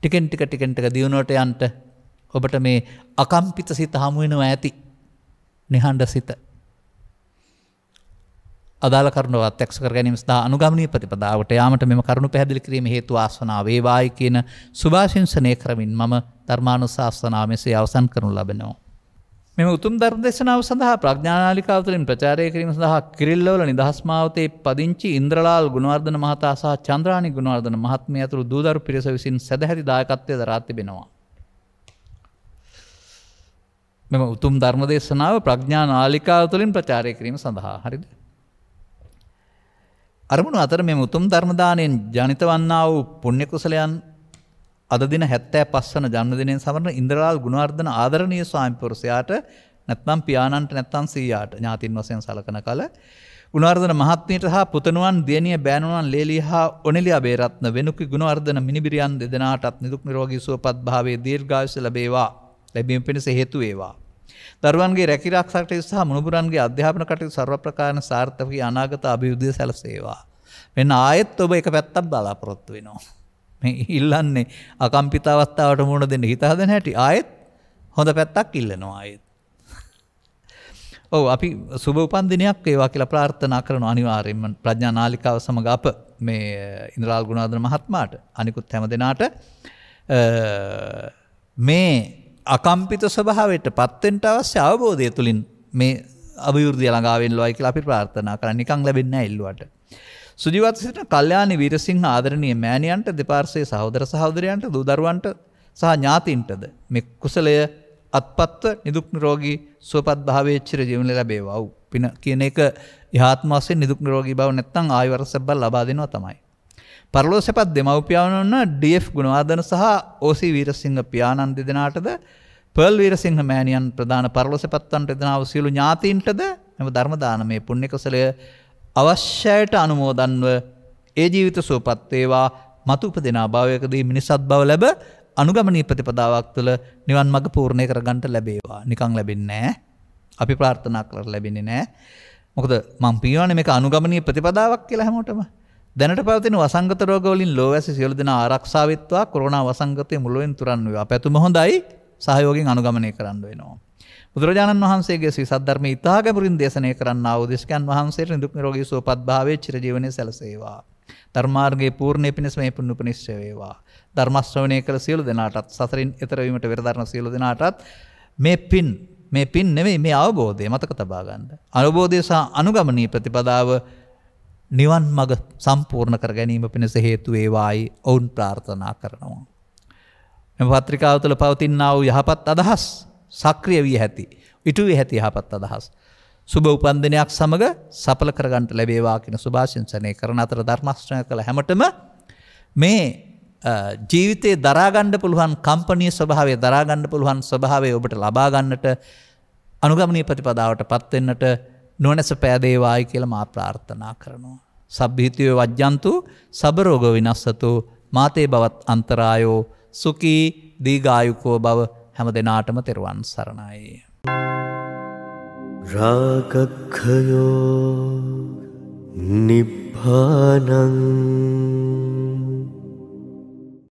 ටිකෙන් ටික දියුණුවට යන්න ඔබට මේ අකම්පිත සිත හමු වෙනවා ඇති. නිහඬ සිත. අදාළ කරුණු ප්‍රත්‍යක්ෂ කර ගැනීම සඳහා අනුගමනීය ප්‍රතිපදාවට යාමට මෙම කරුණු පැහැදිලි කිරීම හේතු ආස්වනා වේවායි කියන සුභාශිංසනය කරමින් මම ධර්මානුශාසනාව මෙසේ අවසන් කරනු ලබනවා. මෙම උතුම් ධර්ම දේශනාව සඳහා ප්‍රඥානාලිකාව තුළින් ප්‍රචාරය කිරීම සඳහා කිරිල්ලවල නිදහස් මාවතේ පදිංචි ඉන්ද්‍රලාල් ගුණවර්ධන මහතා සහ චන්ද්‍රානි ගුණවර්ධන මහත්මිය ඇතුළු දූදරු පිරිස විසින් සදැහැති දායකත්වය දරා තිබෙනවා. මෙම උතුම් ධර්ම දේශනාව ප්‍රඥානාලිකාව තුළින් ප්‍රචාරය කිරීම සඳහා හරිද? අරමුණු අතර මෙම උතුම් ධර්ම දාණයෙන් ජනිත වන්නා වූ පුණ්‍ය කුසලයන් අද දින 75 වන ජන්මදිනයෙන් සමරන ඉන්ද්‍රලාල් ගුණවර්ධන ආදරණීය ස්වාමිපුරුෂයාට නැත්නම් පියාණන්ට නැත්නම් සීයාට ඥාතින් වශයෙන් සලකන කල ගුණවර්ධන මහත්මියට සහ පුතණුවන් දියණිය බෑණුවන් ලේලී හා ඔනෙලියා බේරත්න වෙනුකි ගුණවර්ධන මිනිබිරියන් දෙදෙනාටත් නිදුක් නිරෝගී සුවපත් භාවයේ දීර්ඝායුෂ ලැබේවා ලැබීම පිණිස හේතු වේවා. දරුවන්ගේ රැකී ආරක්ෂා කටයුතු සහ මුණුබුරන්ගේ අධ්‍යාපන කටයුතු ਸਰව ප්‍රකාරන සාර්ථක වී අනාගත අභිවෘද්ධිය සැලසේවා. මෙන්න ආයෙත් ඔබ එක පැත්තක් බලාපොරොත්තු වෙනවා. මේ ඉල්ලන්නේ අකම්පිත අවස්ථාවට මුහුණ දෙන්න හිත හදන හැටි ආයෙත් හොඳ පැත්තක් ඉල්ලනවා ආයෙත්. ඔව් අපි සුබ උපන් දිනයක් වේවා කියලා ප්‍රාර්ථනා කරනවා අනිවාර්යයෙන්ම ප්‍රඥා නාලිකාව සමග අප මේ ඉන්ද්‍රාල් ගුණවර්ධන මහත්මයාට අනිකුත් හැම දෙනාට මේ අකම්පිත ස්වභාවයට පත් වෙන්න අවශ්‍ය අවබෝධය තුලින් මේ අභිවෘද්ධිය ළඟා වෙන්නලයි කියලා අපි ප්‍රාර්ථනා කරන්නේ. නිකන් ලැබෙන්නේ නැහැ ඉල්ලුවට. සුජීවත්ව සිටින කල්යාණි වීරසිංහ ආදරණීය මෑණියන්ට දෙපාර්ශ්වයේ සහෝදර සහෝදරයන්ට දූ දරුවන්ට සහ ඥාතීන්ටද මේ කුසලය අත්පත්ව නිදුක් නිරෝගී සුවපත් භාවයේ චිර ජීවන ලැබේවා. පින කියන එක යහාත්ම වශයෙන් නිදුක් නිරෝගී බව නැත්නම් ආයු වර්ෂයක් බල ලබා දෙනවා තමයි. පරලෝසෙපත් දෙමව්පියන් වන ඩී.එෆ්. ගුණවර්ධන සහ ඕ.සී. වීරසිංහ පියාණන් දෙදෙනාටද පර්ල් වීරසිංහ මෑණියන් ප්‍රදාන පරලෝසෙපත් වන්ට දෙදෙනා වූ සියලු ඥාතීන්ටද මෙම ධර්ම දානමේ පුණ්‍ය කුසලය අවශ්‍යයට අනුමෝදන්ව ඒ ජීවිත සුවපත් වේවා. මතු උපදිනා භවයකදී මිනිසත් බව ලැබ අනුගමනීය ප්‍රතිපදාවක් තුළ නිවන් මඟ පූර්ණේ කරගන්නට ලැබේවා. නිකන් ලැබෙන්නේ නැහැ. අපි ප්‍රාර්ථනා කරලා ලැබෙන්නේ නැහැ. මොකද මම කියවනේ මේක අනුගමනීය ප්‍රතිපදාවක් කියලා හැමෝටම. දැනට පවතින වසංගත රෝග වලින් ලෝවැසි සියලු දෙනා ආරක්ෂා වෙත්වා. කොරෝනා වසංගතයේ මුළුවෙන් තුරන් වේවා. පැතුම හොඳයි. සහයෝගයෙන් අනුගමනය කරන්න වෙනවා. බුදුරජාණන් වහන්සේගේ ශ්‍රී සද්ධර්මයේ ඉතා ගැඹුරින් දේශනා කරන්නා වූ දේශකයන් වහන්සේට නිදුක් නිරෝගී සුවපත් භාවයේ චිරජීවනයේ සැලසේවා. ධර්මාර්ගයේ පූර්ණේ පිණිස මේ පුණ්‍ය උපනිශ්‍රය වේවා. ධර්ම ශ්‍රවණය කළ සියලු දෙනාටත් සසරින් එතර වීමට පෙරදරන සියලු දෙනාටත් මේ පින් නෙමෙයි මේ අවබෝධය මතක තබා ගන්න. අවබෝධය සහ අනුගමනීය ප්‍රතිපදාව නිවන් මඟ සම්පූර්ණ කර ගැනීම පිණිස හේතු වේවායි ඔවුන් ප්‍රාර්ථනා කරනවා. මෙම පත්‍රිකාව තුළ පවතිනා වූ යහපත් අදහස් සක්‍රිය විය හැටි, ඉටු විය හැටි යහපත් අදහස් සුබ උපන්දිනයක් සමග සඵල කරගන්නට ලැබේවා කියන සුභාශිංසනය කරන අතර ධර්ම ශ්‍රවණය කළ හැමතෙම මේ ජීවිතේ දරාගන්න පුළුවන් කම්පනීය ස්වභාවය දරාගන්න පුළුවන් ස්වභාවය ඔබට ලබා ගන්නට අනුගමනීය ප්‍රතිපදාවට පත් වෙන්නට නොනැස පෑදේවායි කියලා මා ප්‍රාර්ථනා කරනවා. සබ්බීතියෝ වජ්ජන්තු සබ්බ රෝගෝ විනස්සතු මාතේ බවත් අන්තරායෝ සුඛී දීඝායුකෝ බව හැම දිනාටම තෙරුවන් සරණයි. රාගක්ඛයෝ නිබ්බානං